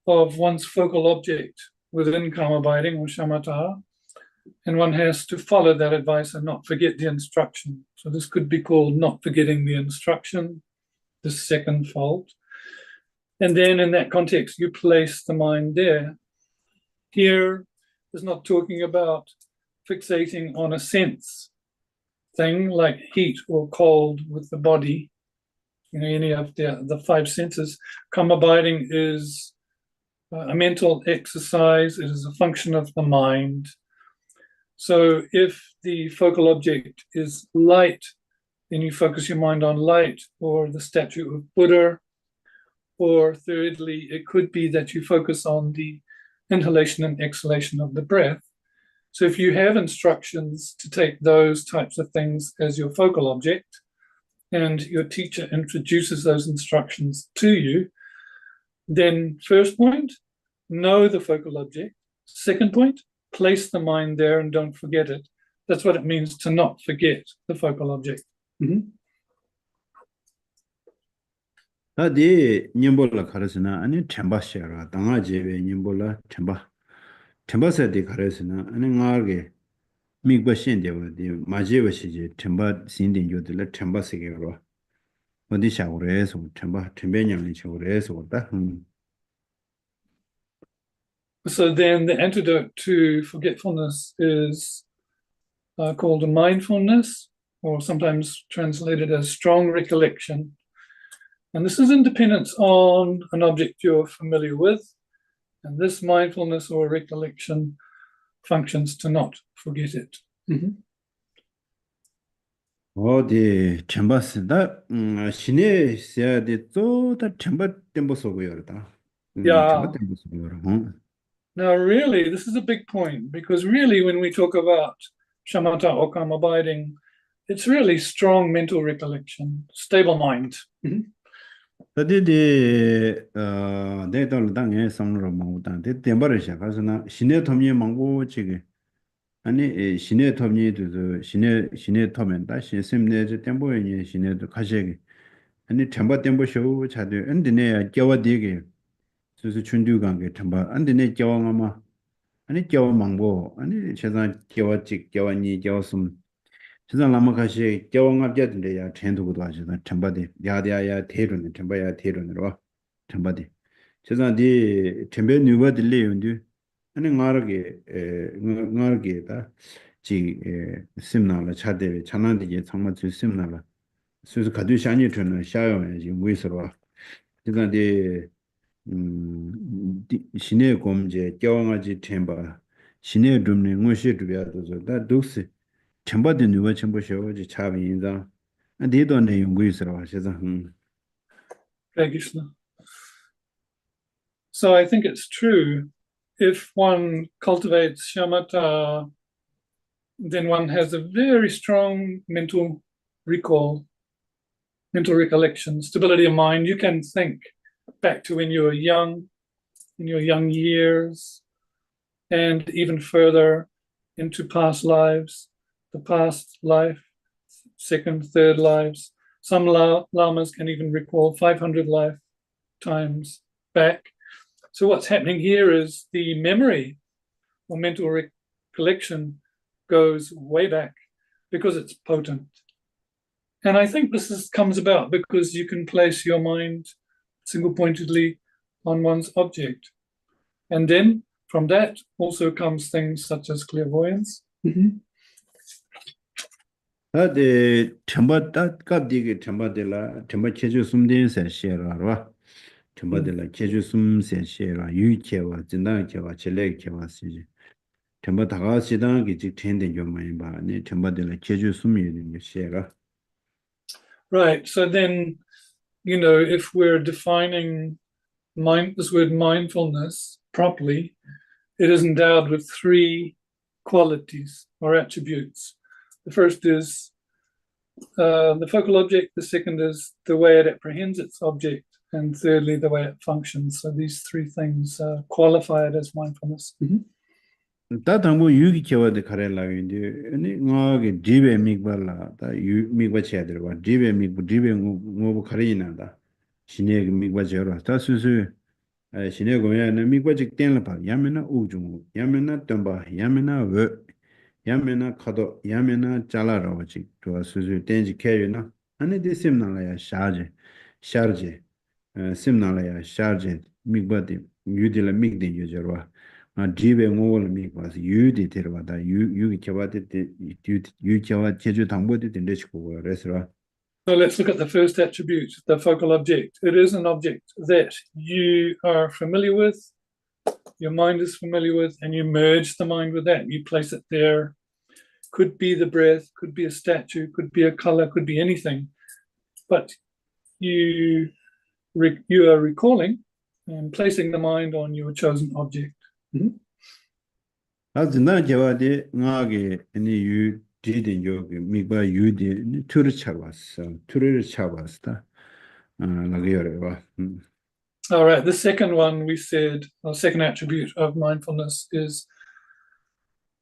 of one's focal object within karma abiding or shamatha, and one has to follow that advice and not forget the instruction. So this could be called not forgetting the instruction, the second fault. And then in that context, you place the mind there. Here is not talking about fixating on a sense thing like heat or cold with the body, any of the five senses. Karma abiding is a mental exercise. It is a function of the mind. So if the focal object is light, then you focus your mind on light or the statue of Buddha. Or thirdly, it could be that you focus on the inhalation and exhalation of the breath. So if you have instructions to take those types of things as your focal object, and your teacher introduces those instructions to you, then first point, know the focal object. Second point, place the mind there and don't forget it. That's what it means to not forget the focal object. 다디 님볼라 가르스나 아니 템바시아라 당아제베 님볼라 템바세디 가르스나 아니 나게 미과신데버디 마제버시제 템바 신딘조들 템바세게로 어디 샤고레서 템베냥이 샤고레서 왔다. So then the antidote to forgetfulness is called a mindfulness, or sometimes translated as strong recollection. And this is independence on an object you're familiar with. And this mindfulness or recollection functions to not forget it. 어디 템바스다 신에 세야디 또다 템바 템보소고요다. Yeah. 템바 템보소고요. Now, really, this is a big point, because really, when we talk about shamatha or karma abiding, it's really strong mental recollection, stable mind. 다디디 내달 당에 성으로 먹다. 템바를 시작하서나 신의 톱니 망고지게 아니 신의 톱니도 신의 톱면 다시 샘내지 템보에 신의도 가시게 아니 템바 템보 쇼 차대 안드네 겨와 되게 수수 춘두 관계 템바 안드네 겨와 아마 아니 겨와 망보 아니 세상 겨와 직 겨와니 겨숨 세상 남아가시 겨와 앞자든데 야 텐도도 하시다 템바데 야야야 대로는 템바야 대로는 템바데 세상디 템베 뉴버들리 윤디 아니 나르게다 지 심나라 차대에 차난디게 정말 주 심나라 수수 가두 샤니 트는 샤요에 지 무이스로 그다데 신의 검제 겨왕아지 템바 신의 룸네 무시 두야도서 다 독스 템바데 누가 템보셔지 차비 인자 안디도 내 연구이스로 하셔서 Krishna. So I think it's true. If one cultivates shamatha, then one has a very strong mental recall, mental recollection, stability of mind. You can think back to when you were young, in your young years, and even further into past lives, the past life, second, third lives. Some lamas can even recall 500 lifetimes back. So what's happening here is the memory or mental recollection goes way back because it's potent. And I think this comes about because you can place your mind single-pointedly on one's object. And then from that also comes things such as clairvoyance. 다데 템바 따갑디게 템바데라 템바 체주 숨된세 셰라와 템바데라 체주 숨세 셰라 유케와 진다케와 첼레케와 시지 템바 다가시다게 직 텐데 좀 많이 봐네 템바데라 체주 숨이는 게 셰라. Right. So then, you know, if we're defining this word mindfulness properly, it is endowed with three qualities or attributes. The first is the focal object, the second is the way it apprehends its object, and thirdly, the way it functions. So these three things qualify it as mindfulness. 다당고 유기케와데 카렐라인데 아니 나게 디베 미발라 다 미바체들와 디베 디베 뭐고 카레이나다 신의 미바제로 다 수수 신의 고야는 미바직 땡라 봐 야메나 우중 야메나 덤바 야메나 웨 야메나 카도 야메나 잘라로지 또 수수 땡지 케유나 아니 디심나라야 샤제 심나라야 샤제 미바디 유딜라 미그데 유저와 지베 ngol mi was yudi terwada yu kyawade yu kyawa cheju dangbo de dendechiko resra. So let's look at the first attribute, the focal object. It is an object that you are familiar with, your mind is familiar with, and you merge the mind with that. You place it there. Could be the breath, could be a statue, could be a color, could be anything. But you are recalling and placing the mind on your chosen object. 아진나 제와데 나게 아니 유 디딘 요기 미바 유디 투르 차왔어 투르를 차왔다 나게 요래와. All right, the second one we said, our second attribute of mindfulness is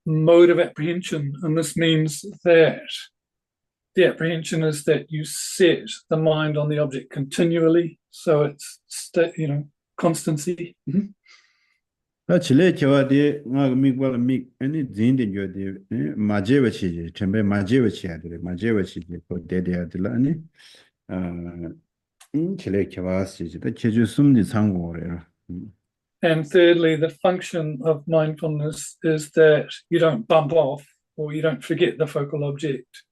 mode of apprehension, and this means that the apprehension is that you set the mind on the object continually, so it's constancy. chile chawade nga mikbal mik ani zinde jode majewa chije tembe majewa chiyadre majewa chije ko dede adla ani chile chawas chije da cheju sumni sangore. And thirdly, the function of mindfulness is that you don't bump off or you don't forget the focal object.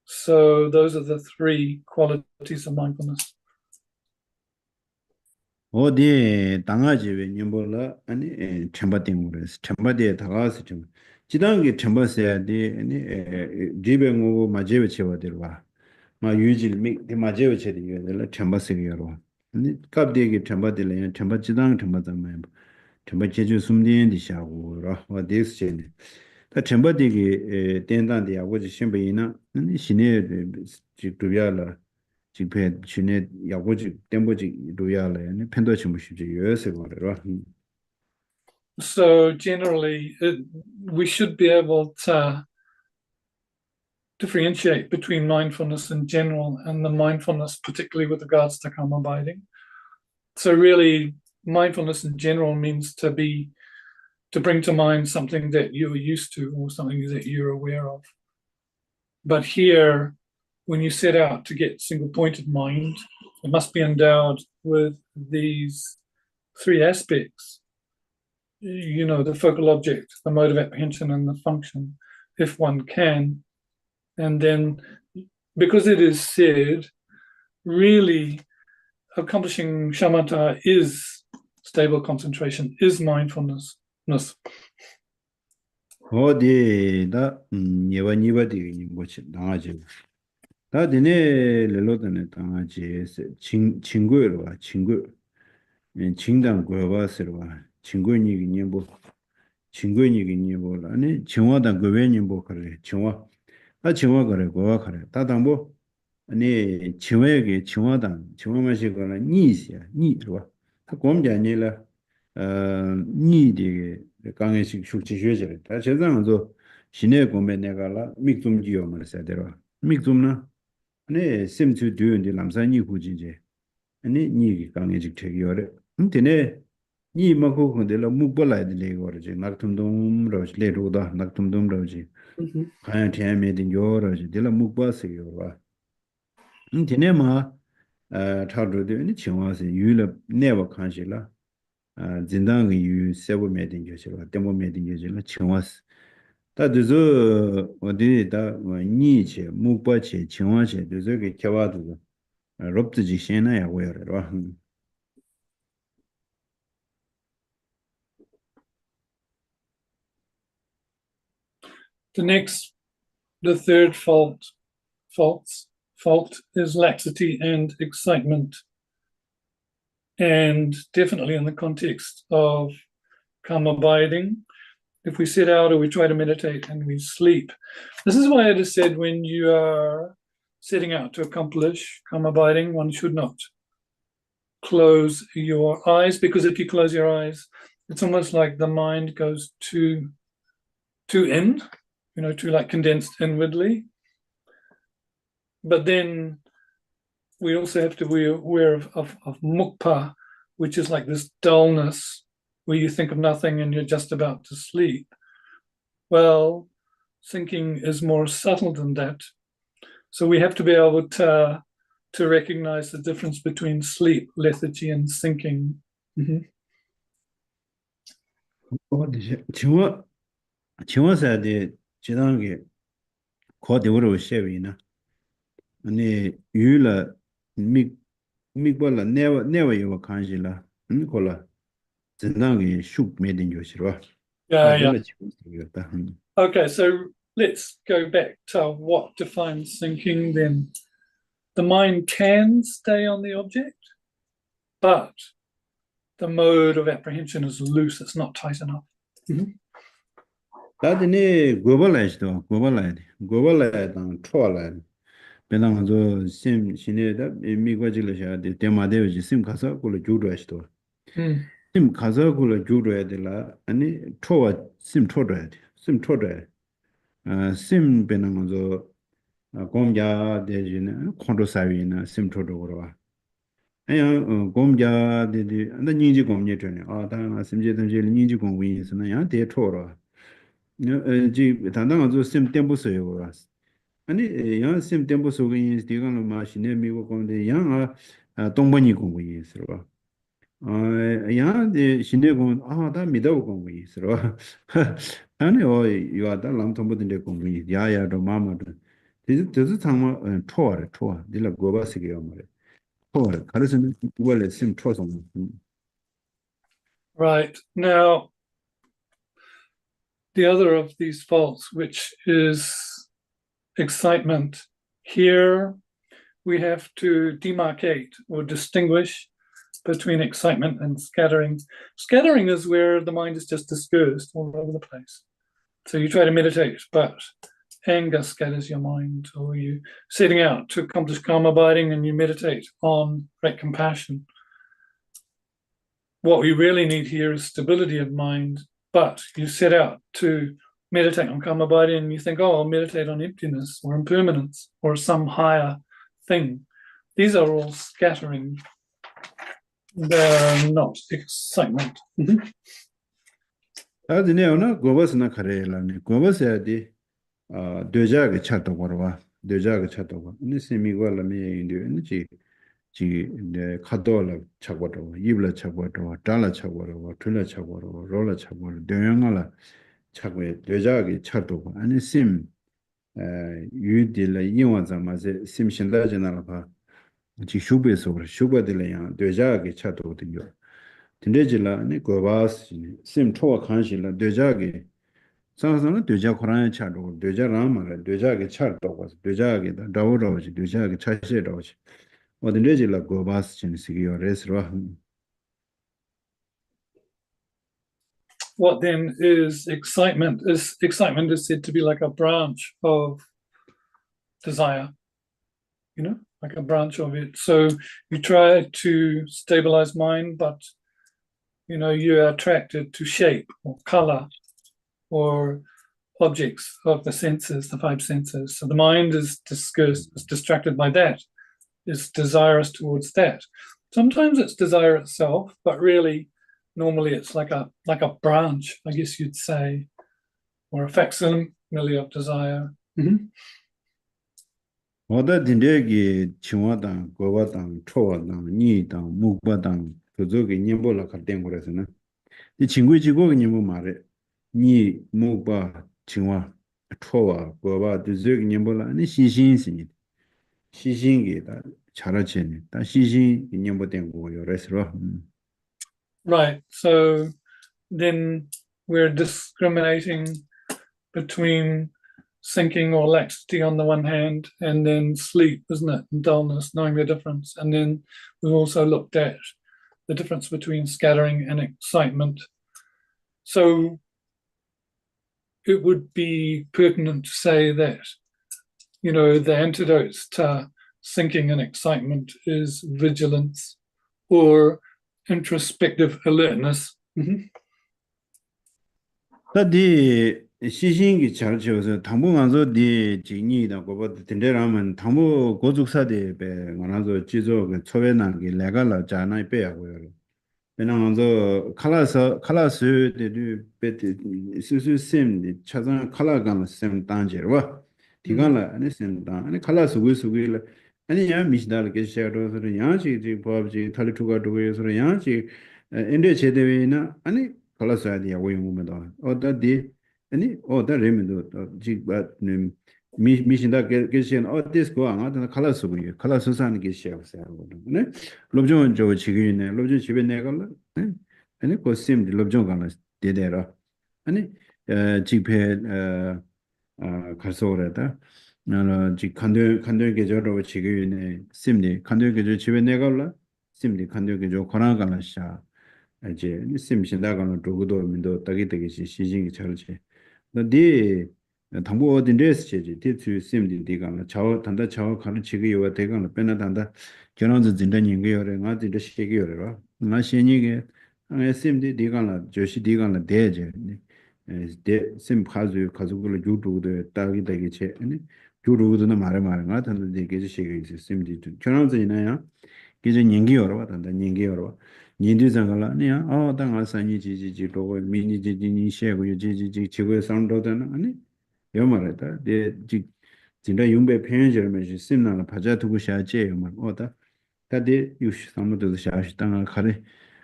So those are the three qualities of mindfulness. 어디 당아지에 님볼라 아니 템바딩으로서 템바디에 다가서 좀 지단게 템바서야 돼 아니 지뱅고 마제베 채워들와 마 유질 미 마제베 채디게들 템바서기로 아니 갑디게 템바들에 템바 지단 템바다면 템바 제주 숨디엔디 샤고라 어디스체네 다 템바디게 덴단디야 고지 심베이나 아니 신에 지도야라 지페 신에 야고지 덴보지 로야래 아니 펜도치 무시지 요새 거래라. So generally we should be able to differentiate between mindfulness in general and the mindfulness, particularly with regards to calm abiding. So really, mindfulness in general means to bring to mind something that you're used to or something that you're aware of. But here, when you set out to get single-pointed mind, it must be endowed with these three aspects. You know, the focal object, the mode of apprehension, and the function, if one can. And then, because it is said, really accomplishing shamatha is stable concentration, is mindfulness. 어디 다 예와 니바디 뭐지 당하지 다 되네 렐로드네 당하지 친구로 와 친구 진당 거바스로 와 친구니기 님보 친구니기 님보 아니 정화당 거베 님보 그래 정화 아 정화 그래 거와 그래 다당보 아니 정화에게 정화당 정화마시거나 니시야 니로 다 곰자니라 니디게 강의식 숙지学者 다 제상도 신의 공매 내가라 믹좀지요 말세대로 믹좀나 네 심투 두인데 남산이 후진제 아니 니 강의식 되기요래 근데 니 먹고 근데라 묵벌라이들이 거지 낙tum동 로지 레로다 낙tum동 로지 가야 태메딘 요로지 데라 묵바스요 봐 근데 마 타도데情况是 유럽 네버 칸실라 진당의 유 세부 매딩 교실과 데모 매딩 교실은 청와스 다들 어디다 니체 무바체 청와체 저게 겨와도 롭지지 신나야 왜요. The third fault is laxity and excitement. And definitely in the context of calm abiding, if we sit out or we try to meditate and we sleep. This is why it is said when you are setting out to accomplish calm abiding, one should not close your eyes, because if you close your eyes, it's almost like the mind goes too in, too like condensed inwardly. But then we also have to be aware of mukpa, which is like this dullness where you think of nothing and you're just about to sleep. Well, thinking is more subtle than that. So we have to be able to recognize the difference between sleep, lethargy, and thinking. 정화사대 지난게 거대로 쉐위나 아니 유라 믹벌라 never 이거 간실라 콜라 진당이 슉 매든 교실와 Yeah. Okay, so let's go back to what defines thinking then. The mind can stay on the object, but the mode of apprehension is loose, it's not tight enough. 다들 고발라이도 고발라이당 초알라이 배당도 심 신에다 미과질려야 돼 대마대지 심 가서 그걸 주도하시도 심 가서 그걸 주도해야 되라 아니 초와 심 초도해야 돼 심 초도해 심 배당도 공자 대지는 콘도사위나 심 초도로 와 아야 공자 대지 나 닌지 공녀 전에 다 심제든지 닌지 공위 있으나 야 대초로 지 단단한 심 템포스요 아니 양 심 템포 속에 디가는 마시네 미고 건데 양 동번이 공부이 있어 봐. 양 신내 공 다 믿어 공부이 있어 봐. 아니 요다 람통부터 공부이 야야도 마마도 this time 초월 딜라 고바스게요 말에 초월 가르치는 원래 심 초성. Right. Now the other of these faults, which is excitement, here we have to demarcate or distinguish between excitement and scattering. Scattering is where the mind is just dispersed all over the place. So you try to meditate, but anger scatters your mind, or you setting out to accomplish calm abiding and you meditate on great compassion. What we really need here is stability of mind, but you set out to meditate on karma biding and you think, oh, I'll meditate on emptiness or impermanence or some higher thing. These are all scattering. They're not excitement. 아드네오나 고버스나 카레라니 고버스야디 되자게 차도 거와 되자게 차도 거 아니 세미고라 미인데 아니지 지 카도라 차고도 이블라 차고도 달라 차고도 틀라 차고도 롤라 차고도 되영알라 차고에 되자게 차도 거 아니 심 유딜라 이완자마제 심신다잖아 봐 지 슈베서 슈바들이야 되자게 차도거든요 근데질라 네 고바스 심 초와 칸실라 되자게 상상은 되자 코란에 차도 되자라마라 되자게 차도 되자게 다오로지 되자게 차시로지 어딘데질라 고바스 진시기요 레스로 What then is excitement? Excitement is said to be like a branch of desire, like a branch of it. So you try to stabilize mind, but you are attracted to shape or color or objects of the senses, the five senses. So the mind is distracted by that, is desirous towards that. Sometimes it's desire itself, but really, normally it's like a branch, I guess you'd say, or a facsimile of desire. 어다 딘데기 치와당 고바당 초와당 니당 묵바당 그저기 님볼라 갈땐 거라서는 이 친구지고 님보 말에 니 묵바 치와 초와 고바 그저기 님볼라 아니 시신이니 시신게다 잘하체니 다 시신 님보된 거요 그래서 Right. So then we're discriminating between sinking or laxity on the one hand, and then sleep, isn't it? And dullness, knowing the difference. And then we've also looked at the difference between scattering and excitement. So it would be pertinent to say that, the antidotes to sinking and excitement is vigilance or introspective alertness. 다디 시신기 잘 지어서 당분간서 네 진이다 고버 된데라면 당부 고죽사대 배 원하서 지조 그 초회난기 레갈라 자나이 빼야고요. 배나면서 칼라스들이 베티 수수심 차장 칼라간 셈 단제와 디간라 아니 셈다 아니 칼라스 위수기라 아니 야 미시달 게셔도서 야지 법지 탈투가 도에서 야지 인데 제대위나 아니 칼라스아디야 외무면도 어다디 아니 어다 레면도 지바 미신다 게시한 어디스고 안하다 칼라스고요 칼라스산이 게시하고요 네 롭존 저 지기네 롭존 집에 내가라 네 아니 코심디 롭존 간라 데데라 아니 지페 갈소라다 나는 지 간도 계절로 지기네 심리 간도 계절 집에 내가라 심리 간도 계절 권한간라샤 이제 심신다가는 도구도 민도 따기따기 시진이 잘지 네 당부 어딘데스 제지 대투 심디 디가나 저 단다 저 가르치기 요와 대가나 빼나단다 결혼도 진단인 거요래 나한테 시기요래라 나 신이게 심디 디가나 조시 디가나 대제 심 가족을 주도도 따기따기 제 주도도는 말에 나한테 되게 시기 심디 결혼도 있나요 이제 년기요라 단다 년기요라 니디장갈라니야 당아산이 지지지로 미니지지니 셰고 지지지 지구의 상도는 아니 요말이다 지 진짜 용배 편의점에 심나는 바자두고 샤제 요말 어다 다데 유시 상무도 샤시 땅을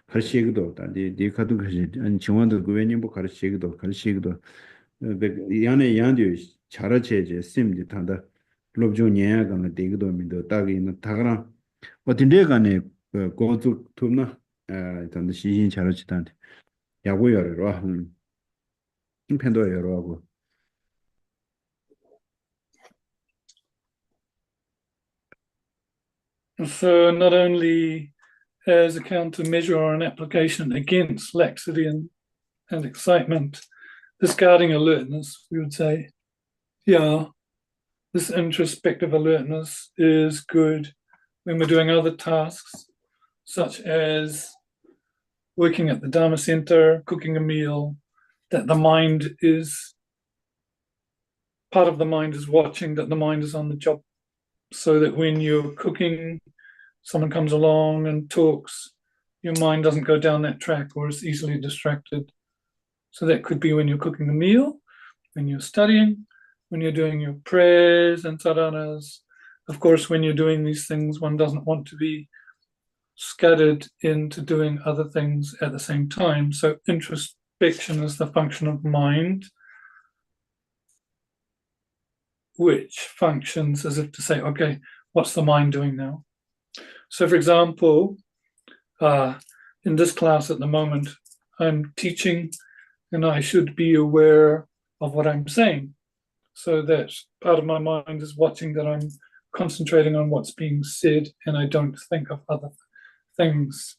가르치기도 다데 디카도 가지 아니 정원도 그웬님보 가르치기도 야네 양dio 잘하체제 심지 탄다 롭조니야가 되기도 민도 딱이는 다가랑 어딘데 간에 고주 투나 단다 시신 잘하지단데 야고여로 편도여로 하고 So not only as a countermeasure or an application against laxity and excitement, discarding alertness, we would say, this introspective alertness is good when we're doing other tasks, such as working at the Dharma Center, cooking a meal, that the mind is part of the mind is watching that the mind is on the job, so that when you're cooking, someone comes along and talks, your mind doesn't go down that track or is easily distracted. So that could be when you're cooking a meal, when you're studying, when you're doing your prayers and sadhanas. Of course, when you're doing these things, one doesn't want to be scattered into doing other things at the same time. So introspection is the function of mind, which functions as if to say, okay, what's the mind doing now? So for example, in this class at the moment, I'm teaching and I should be aware of what I'm saying. So that part of my mind is watching that I'm concentrating on what's being said and I don't think of other things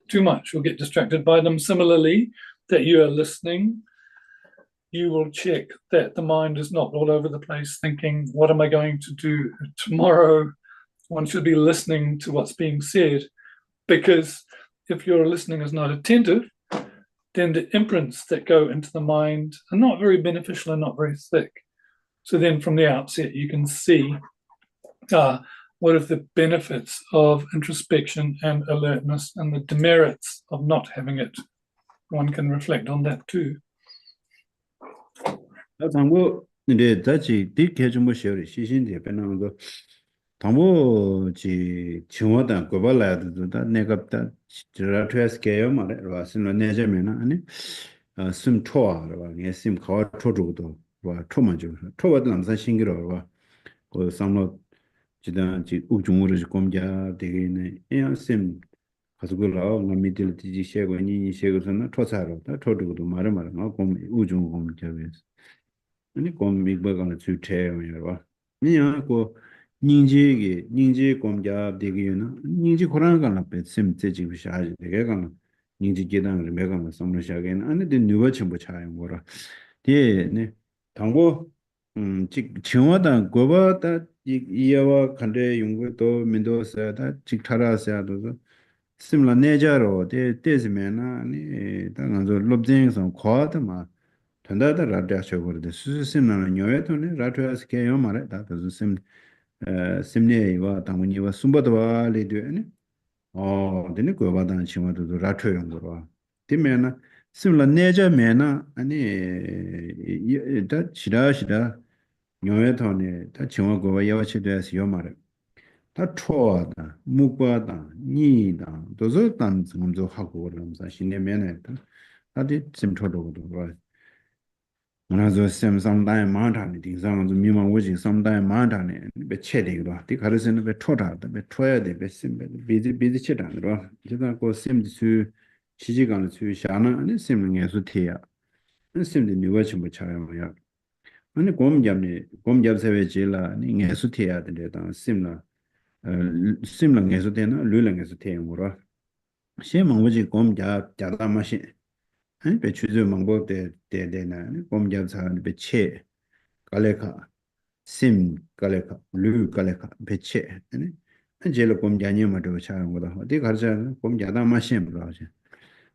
too much or get distracted by them. Similarly, that you are listening, you will check that the mind is not all over the place thinking, what am I going to do tomorrow? One should be listening to what's being said, because if your listening is not attentive, then the imprints that go into the mind are not very beneficial and not very thick. So then from the outset, you can see what are the benefits of introspection and alertness and the demerits of not having it. One can reflect on that too. 당고 이제 다시 디케 좀 보셔리 시신데 배나는 거 당고지 정화단 고발라도 다 내가다 저라 트스케요 말에 와스는 내자면은 아니 숨 초아로 내심 거 초주도 와 초만죠 초와도 남산 신기로 와그 상로 지단 지 우중으로 공자 되게네 에심 가지고라 미들 디지 쉐고 니니 쉐고서는 초사로 다 초주도 말을 공 우중 공자에서 아니 공 미버가는 주체요 니야고 닝지 공자 되게는 닝지 고라는 앞에 셈제지 비샤지 되게가 닝지 계단을 매가면 섬르샤게는 아니 데 누가 전부 차요 뭐라 뒤에 당고 직 정화다 고바다 이야와 간데 용고도 민도서다 직타라서도 심라 내자로 데즈면은 아니 당한저 롭쟁성 과다마 단다다 라디아셔거든 수수심나는 녀에도네 라디아스케요 말에 다도 심 심내와 당문이와 숨바도와 레드네 되네 고바단 치마도 라트용 거라 되면은 심라 내자면은 아니 다 지라시다 녀에도네 다 정화고와 야와치도에서 요 말에 다 초하다 묵바다 니다 도저 단점도 하고 그러면서 신내면에 다디 심초도도 봐 그래서 샘상다에 많다니 딩상도 미망고지 sam다에 많다니 배 체대기도 디 가르스는 배 초다다 배 초야 돼배 심배 비지 체다로 제가 그 샘지 시지간을 수샤나 아니 샘능에서 태야 샘지 누가 좀 차야야 아니 곰잡세베 제라 아니 녜수 태야 된다 샘나 심랑에서 되나 류랑에서 태는 거라 시망고지 곰잡 자다 마시 배 추저 망보 때나 곰잡사는 배체 갈레카 심 갈레카 류 갈레카 배체 아니 제로 곰자니마도 차는 거다 어디 가르자 곰자다 마시면 그러지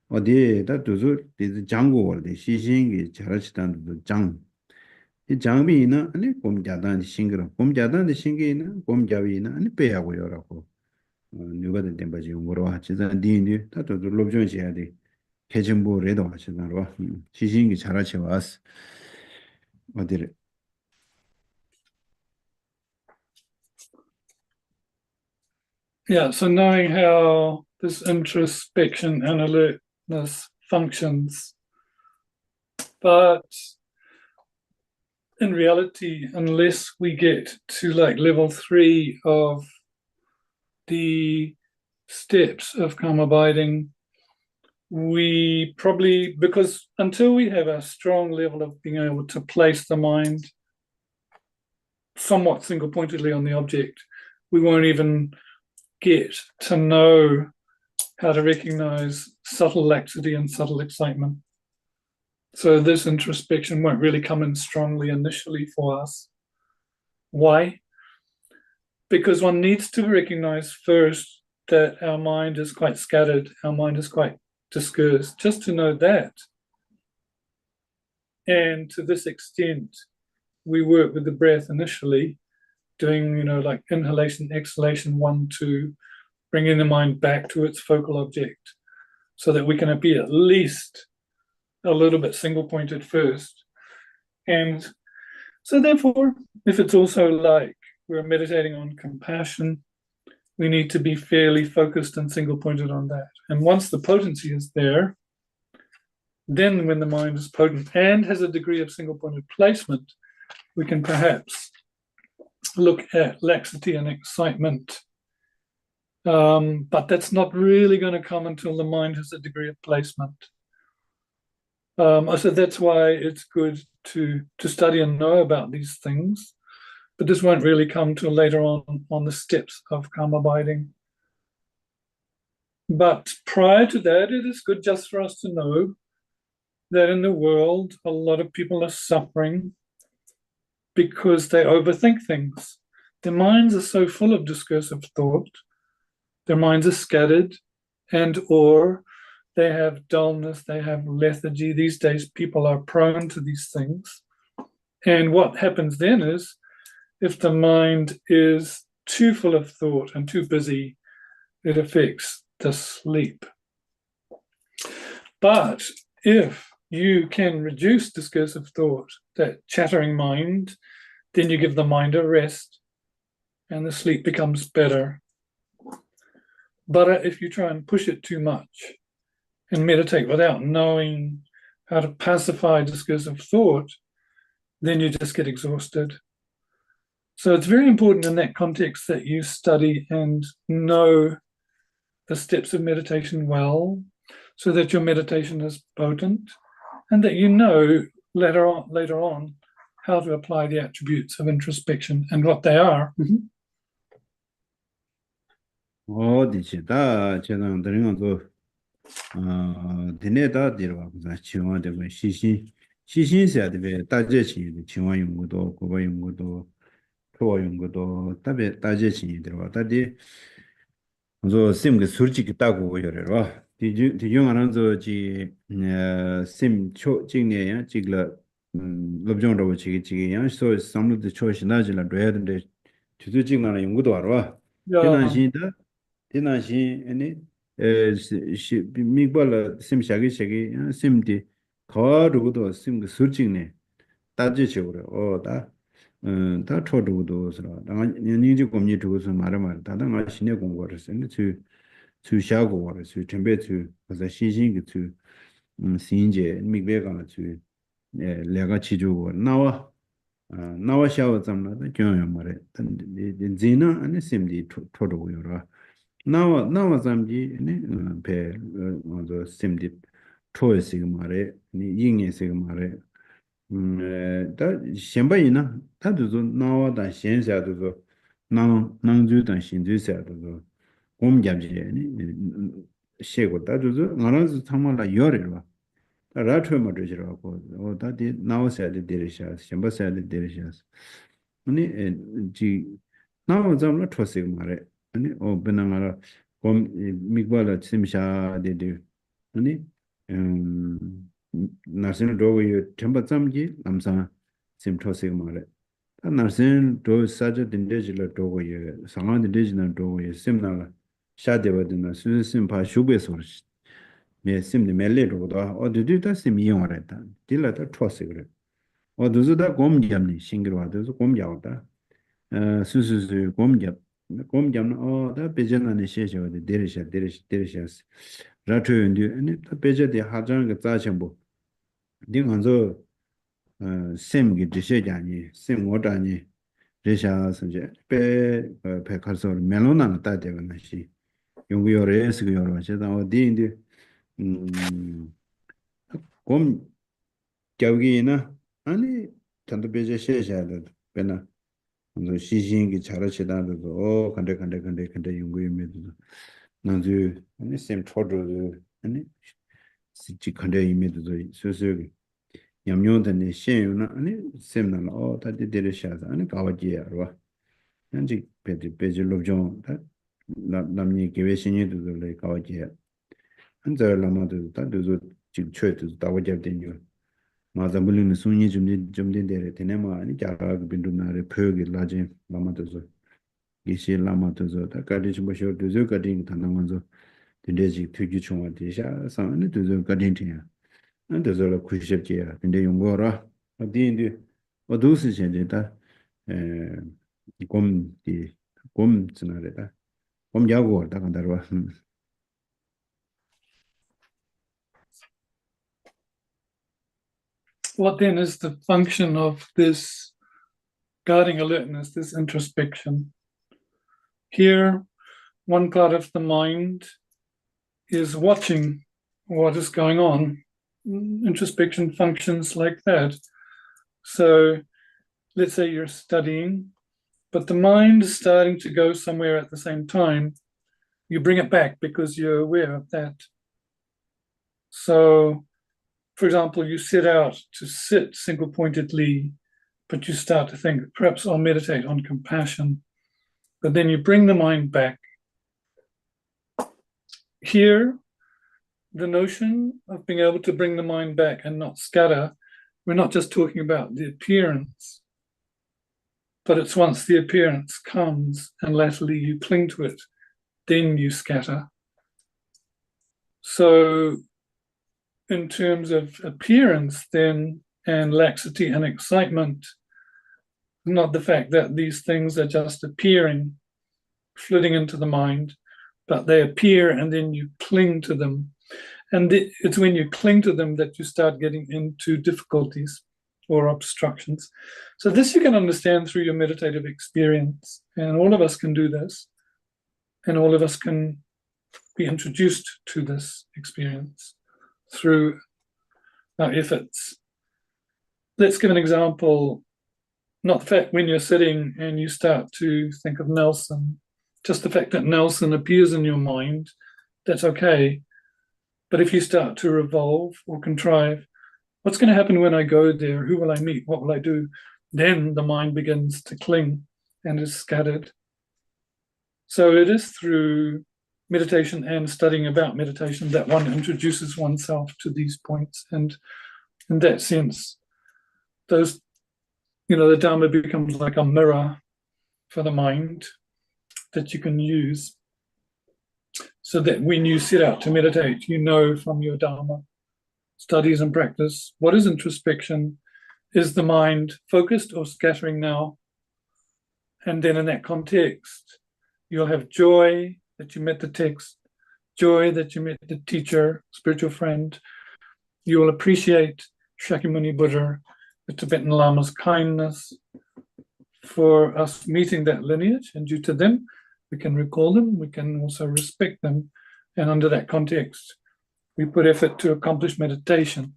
어디다 두zu 장고월데 시신기 잘하시단도 이 장비는 아니 곰자단 싱그러 곰자단 싱기는 곰자비는 아니 빼야고요라고 누가 된 바지 뭐로 하지다 디니 다도 롭존 해야 돼 개정부 레도 하시나로 시신기 잘하시 왔어 어디를 Yeah, so knowing how this introspection and alertness functions, but in reality, unless we get to like level 3 of the steps of calm abiding, we probably, because until we have a strong level of being able to place the mind somewhat single-pointedly on the object, we won't even get to know how to recognize subtle laxity and subtle excitement. So this introspection won't really come in strongly initially for us. Why? Because one needs to recognize first that our mind is quite scattered, our mind is quite discursed, just to know that. And to this extent, we work with the breath initially, doing, like inhalation, exhalation, 1, 2, bringing the mind back to its focal object so that we can be at least a little bit single pointed first. And so therefore, if it's also like we're meditating on compassion, we need to be fairly focused and single pointed on that. And once the potency is there, then when the mind is potent and has a degree of single pointed placement, we can perhaps look at laxity and excitement. But that's not really going to come until the mind has a degree of placement. So that's why it's good to study and know about these things. But this won't really come till later on the steps of calm abiding. But prior to that, it is good just for us to know that in the world, a lot of people are suffering because they overthink things. Their minds are so full of discursive thought, their minds are scattered, or they have dullness, they have lethargy. These days, people are prone to these things. And what happens then is, if the mind is too full of thought and too busy, it affects the sleep. But if you can reduce discursive thought, that chattering mind, then you give the mind a rest and the sleep becomes better. But if you try and push it too much and meditate without knowing how to pacify discursive thought, then you just get exhausted. So it's very important in that context that you study and know the steps of meditation well, so that your meditation is potent, and that you know later on how to apply the attributes of introspection and what they are. 디나시 아니 미발라 심샤기 심디 거르고도 심그 수직네 따지죠 다 초도도스라 나 니지 공리 두고서 말아 다당 신의 공부를 했는데 주샤고 와서 준비주 그래서 시신기 주 신제 미베가 주 내가 지주고 나와 샤워 잠나다 교요 말에 진나 아니 심디 초도고요 나와 잠지 배 먼저 심디 초에서 말에 잉에서 말에 다 셴바이나 다도 나와다 셴샤도 낭주단 신주샤도 곰잡지니 셰고 다도 나라서 참말라 열어라 라트마 되지라고 다디 나와서야 되리샤 셴바서야 되리샤 아니 지 나와 잠라 초세 말에 아니 베나마라 곰 미발라 심샤 데데 아니 나신 도고요 템바 잠지 남사 심토세 말에 나신 도 사저 딘데지라 도고요 상한 딘데지나 도고요 심나라 샤데바드나 수심파 슈베소르시 메 심데 멜레로도 어디디다 심이용하랬다 딜라다 토세 그래 어두즈다 곰잡니 싱그로와도 곰잡다 수수수 곰잡 다 베제나네 셰셔데 데르샤스 라트윈디 아니 다 베제데 하장가 자쳔보 딩한저 셈기 디셰자니 셈오다니 레샤스제 베칼소 멜로나나 따데가나시 용구요레스고요로 제가 어디인데 곰 갸우기나 아니 단도 베제 셰샤데 베나 그 시신기 잘하시다도 간데 연구임에도 나주 아니 셈 초도 아니 시지 간데 임에도 소소기 냠뇨던데 셴유나 아니 셈나 다디 데르샤자 아니 가와지야로 현지 베지 롭종 다 남니 계획신이도 래 가와지야 한자라마도 다도 지 최도 다와잡된요 Mazabulin Sunyi Jumdi Dere Tenema, Jarak Bindunari Purgi Lajin Lamatozo, Gishi Lamatozo, Takadish Basho, Duzu Gadin Tanamanzo, the Desi Tugichuma Tisha, San Duzu Gadintia, and the Zola Kushapia, in the Yungora, a D, or Dusi Jenta, Gom the Gom Tsanareta, Gom Jago, Takandarwa. What then is the function of this guarding alertness, this introspection? Here, one part of the mind is watching what is going on. Introspection functions like that. So let's say you're studying, but the mind is starting to go somewhere at the same time. You bring it back because you're aware of that. So, for example, you set out to sit single-pointedly, but you start to think, perhaps I'll meditate on compassion. But then you bring the mind back. Here, the notion of being able to bring the mind back and not scatter, we're not just talking about the appearance, but it's once the appearance comes and latterly you cling to it, then you scatter. So in terms of appearance then, and laxity and excitement, not the fact that these things are just appearing, flitting into the mind, but they appear and then you cling to them. And it's when you cling to them that you start getting into difficulties or obstructions. So this you can understand through your meditative experience. And all of us can do this. And all of us can be introduced to this experience through our efforts. Let's give an example. Not the fact when you're sitting and you start to think of Nelson, just the fact that Nelson appears in your mind, that's okay. But if you start to revolve or contrive, what's going to happen when I go there? Who will I meet? What will I do? Then the mind begins to cling and is scattered. So it is through meditation and studying about meditation that one introduces oneself to these points. And in that sense, those, the Dharma becomes like a mirror for the mind that you can use, so that when you set out to meditate, you know from your Dharma studies and practice, what is introspection? Is the mind focused or scattering now? And then in that context, you'll have joy that you met the text, joy that you met the teacher, spiritual friend. You will appreciate Shakyamuni Buddha, the Tibetan Lama's kindness for us meeting that lineage, and due to them, we can recall them, we can also respect them. And under that context, we put effort to accomplish meditation.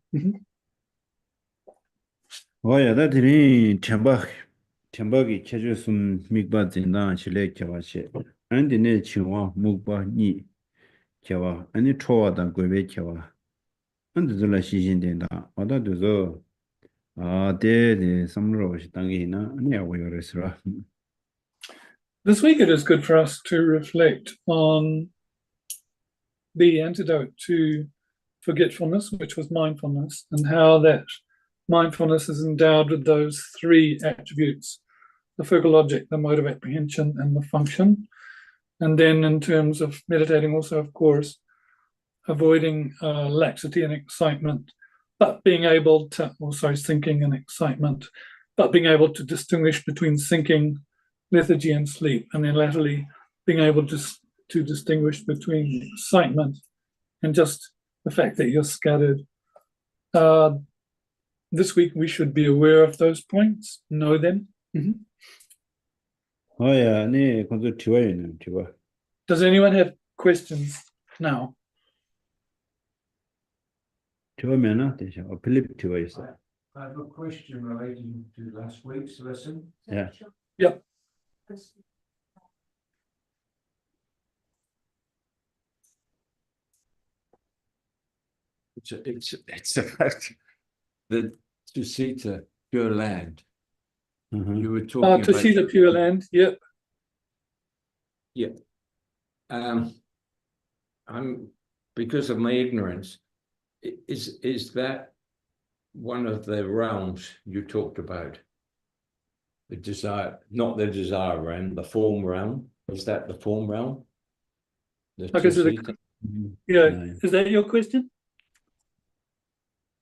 Oh yeah, that is Chambagi Chajusum Migba Zindan Chile Kawashi, and the Nechiwa Mugba Ni Kawa, and the Troa than Gwe Kawa, and the Zula Shijin Denda, or that is all. There some rosh tangina, and yeah, we are resra. This week it is good for us to reflect on the antidote to forgetfulness, which was mindfulness, and how that mindfulness is endowed with those three attributes: the focal object, the mode of apprehension, and the function. And then in terms of meditating also, of course, avoiding laxity and excitement, but being able to, thinking and excitement, but being able to distinguish between thinking, lethargy, and sleep, and then latterly being able to distinguish between excitement and just the fact that you're scattered. This week we should be aware of those points, know them. Oh yeah, Does anyone have questions now? I have a question relating to last week's lesson. Yeah. Yep. It's about the Tusita Pure Land. You were talking To see the Pure Land, yep. Yeah. I'm, because of my ignorance, is that one of the realms you talked about. The desire, not the desire realm, the form realm. Is that the form realm? The Okay, so two-seater? yeah, Nice. is that your question?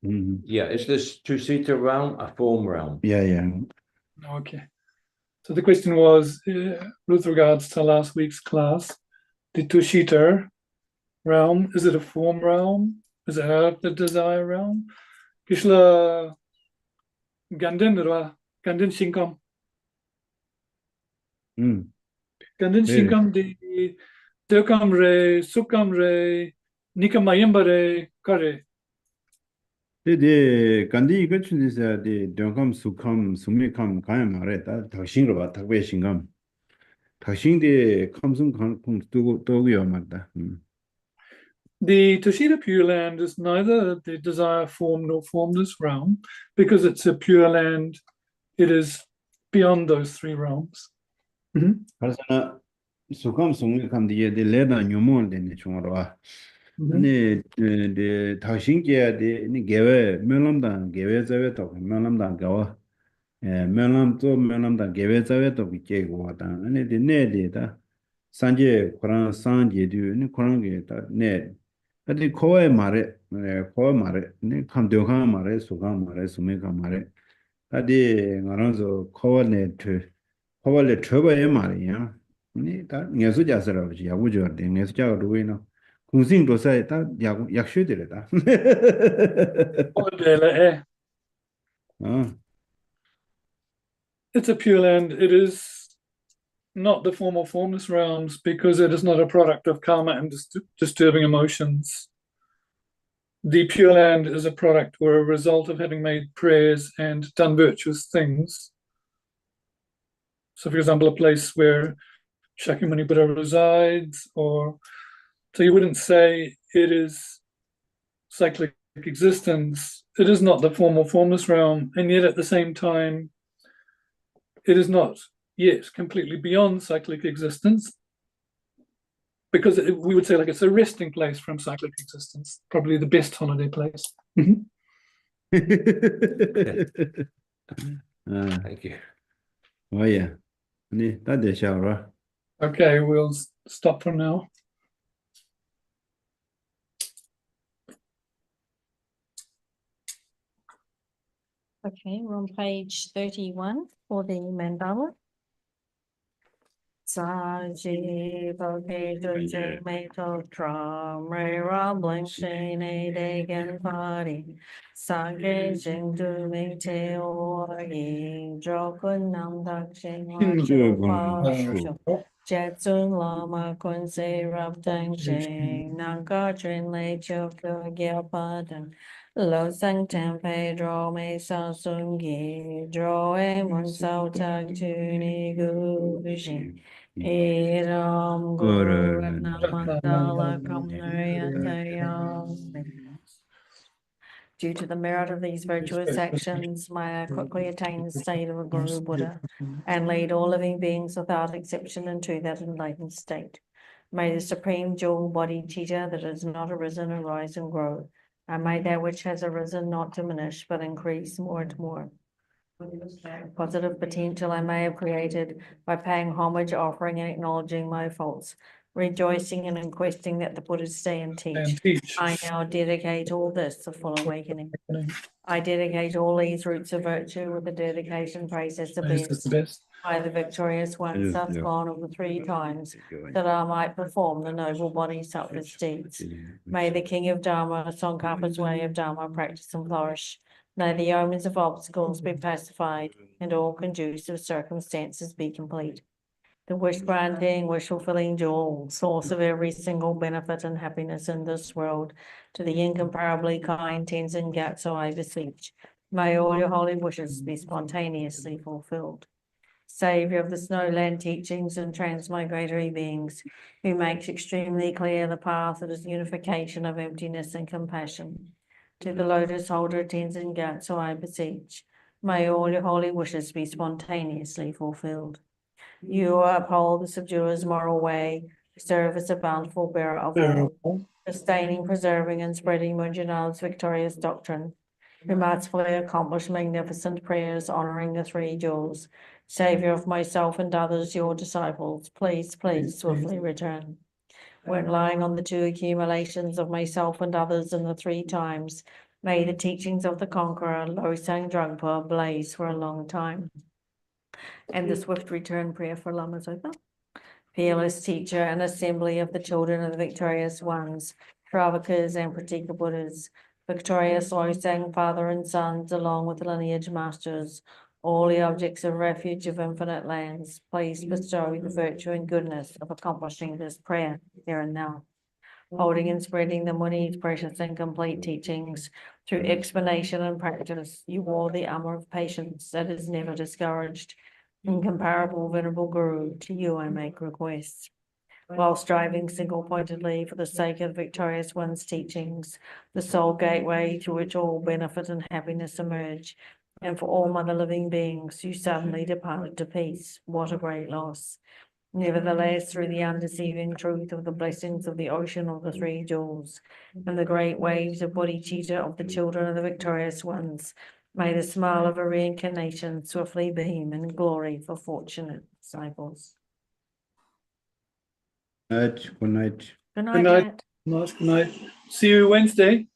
Yeah, is this two-seater realm a form realm? Yeah. Okay. So the question was, with regards to last week's class, the two-seater realm, is it a form realm? Is it out of the desire realm? Kishla Gandin Shinkam. Gandin Really? Shinkam di Dekam re, Sukam re, Nikamayamba re, Kare. 근데 간디 이거 준비해서 데 동감 수감 수미감 가야 말해 다 당신으로 봐 takbe 신감 당신데 감성 공 두고요 맞다. The Tushita Pure Land is neither the desire form nor formless realm, because it's a pure land, it is beyond those three realms. 그래서 수감 수미감 뒤에 데 레다 뉴몬 되는 중으로 와. 아니 데 당신께 데 개외 면람단 개외 자외도 면람단 가와 면람도 면람단 개외 자외도 비게고 왔다. 아니 데 내데다 산제 코란 산제도 니 코란게다 네 아니 코에 말에 코에 말에 네 감도가 말에 수가 말에 수미가 말에 아디 나라서 코에 코에 처바에 말이야 니 다 녀수 자서라지 야구죠 데 녀수 자가 루이노 공신도 사이 다 야구 약슈들이다 It's a pure land. It is not the form or formless realms, because it is not a product of karma and disturbing emotions. The Pure Land is a product or a result of having made prayers and done virtuous things. So, for example, a place where Shakyamuni Buddha resides, so you wouldn't say it is cyclic existence. It is not the form or formless realm, and yet at the same time, it is not yet completely beyond cyclic existence, because we would say like it's a resting place from cyclic existence, probably the best holiday place. Thank you. Oh yeah. Okay, we'll stop for now. Okay, we're on page 31 for the mandala. Saji Bhakti Dujay Meto Tram Ray Rambling Shane Dagan Party Sage Jing Du Ming Te Ori Jokun Nam Dak Shing Jetsun Lama Kun Se Rab Dang Shing Nanga Trin Le Chokyo Gyal Padan Lo Sang Tam Pedro Me Sa Sung Gi Dro E Mun Sao Tak Tuni Gu Vishin Eram Guru Ratnamandala Kamnarayatayam. Due to the merit of these virtuous actions, Maya quickly attained the state of a Guru Buddha and lead all living beings without exception into that enlightened state. May the supreme jewel body Chitta that has not arisen arise and grow, and may that which has arisen not diminish but increase more and more. Positive potential I may have created by paying homage, offering and acknowledging my faults, rejoicing and requesting that the Buddhas stay and teach. I now dedicate all this to full awakening. I dedicate all these roots of virtue with the dedication praised as the best by the victorious one, thus gone over 3 times, that I might perform the noble body selfless deeds. May the King of Dharma, Tsongkhapa's way of Dharma, practice and flourish. May the omens of obstacles be pacified, and all conducive circumstances be complete. The wish-granting, wish-fulfilling jewel, source of every single benefit and happiness in this world, to the incomparably kind Tenzin Gyatso I beseech. May all your holy wishes be spontaneously fulfilled. Savior of the Snowland teachings and transmigratory beings, who makes extremely clear the path that is unification of emptiness and compassion. To the lotus holder Tenzin Gyatso I beseech. May all your holy wishes be spontaneously fulfilled. You uphold the subduer's moral way, serve as a bountiful bearer of all, sustaining, preserving, and spreading Munjinal's victorious doctrine. who mercifully accomplished magnificent prayers honoring the three jewels. Savior of myself and others, your disciples, please swiftly return. When lying on the two accumulations of myself and others in the three times, may the teachings of the conqueror, Losang Dragpa, blaze for a long time. And the swift return prayer for Lama Zopa. Fearless teacher and assembly of the children of the victorious ones, Travakas and Pratika Buddhas, victorious Losang father and sons, along with lineage masters, all the objects of refuge of infinite lands, please bestow the virtue and goodness of accomplishing this prayer here and now. Holding and spreading the Muni's precious and complete teachings through explanation and practice, you wore the armor of patience that is never discouraged. Incomparable venerable Guru, to you I make requests. While striving single-pointedly for the sake of the victorious one's teachings, the sole gateway through which all benefit and happiness emerge, and for all mother living beings, you suddenly departed to peace. What a great loss. Nevertheless, through the undeceiving truth of the blessings of the ocean of the three jewels, and the great waves of bodhicitta of the children of the victorious ones, may the smile of a reincarnation swiftly beam in glory for fortunate disciples. Good night. Good Good night. night. Good night. See you Wednesday.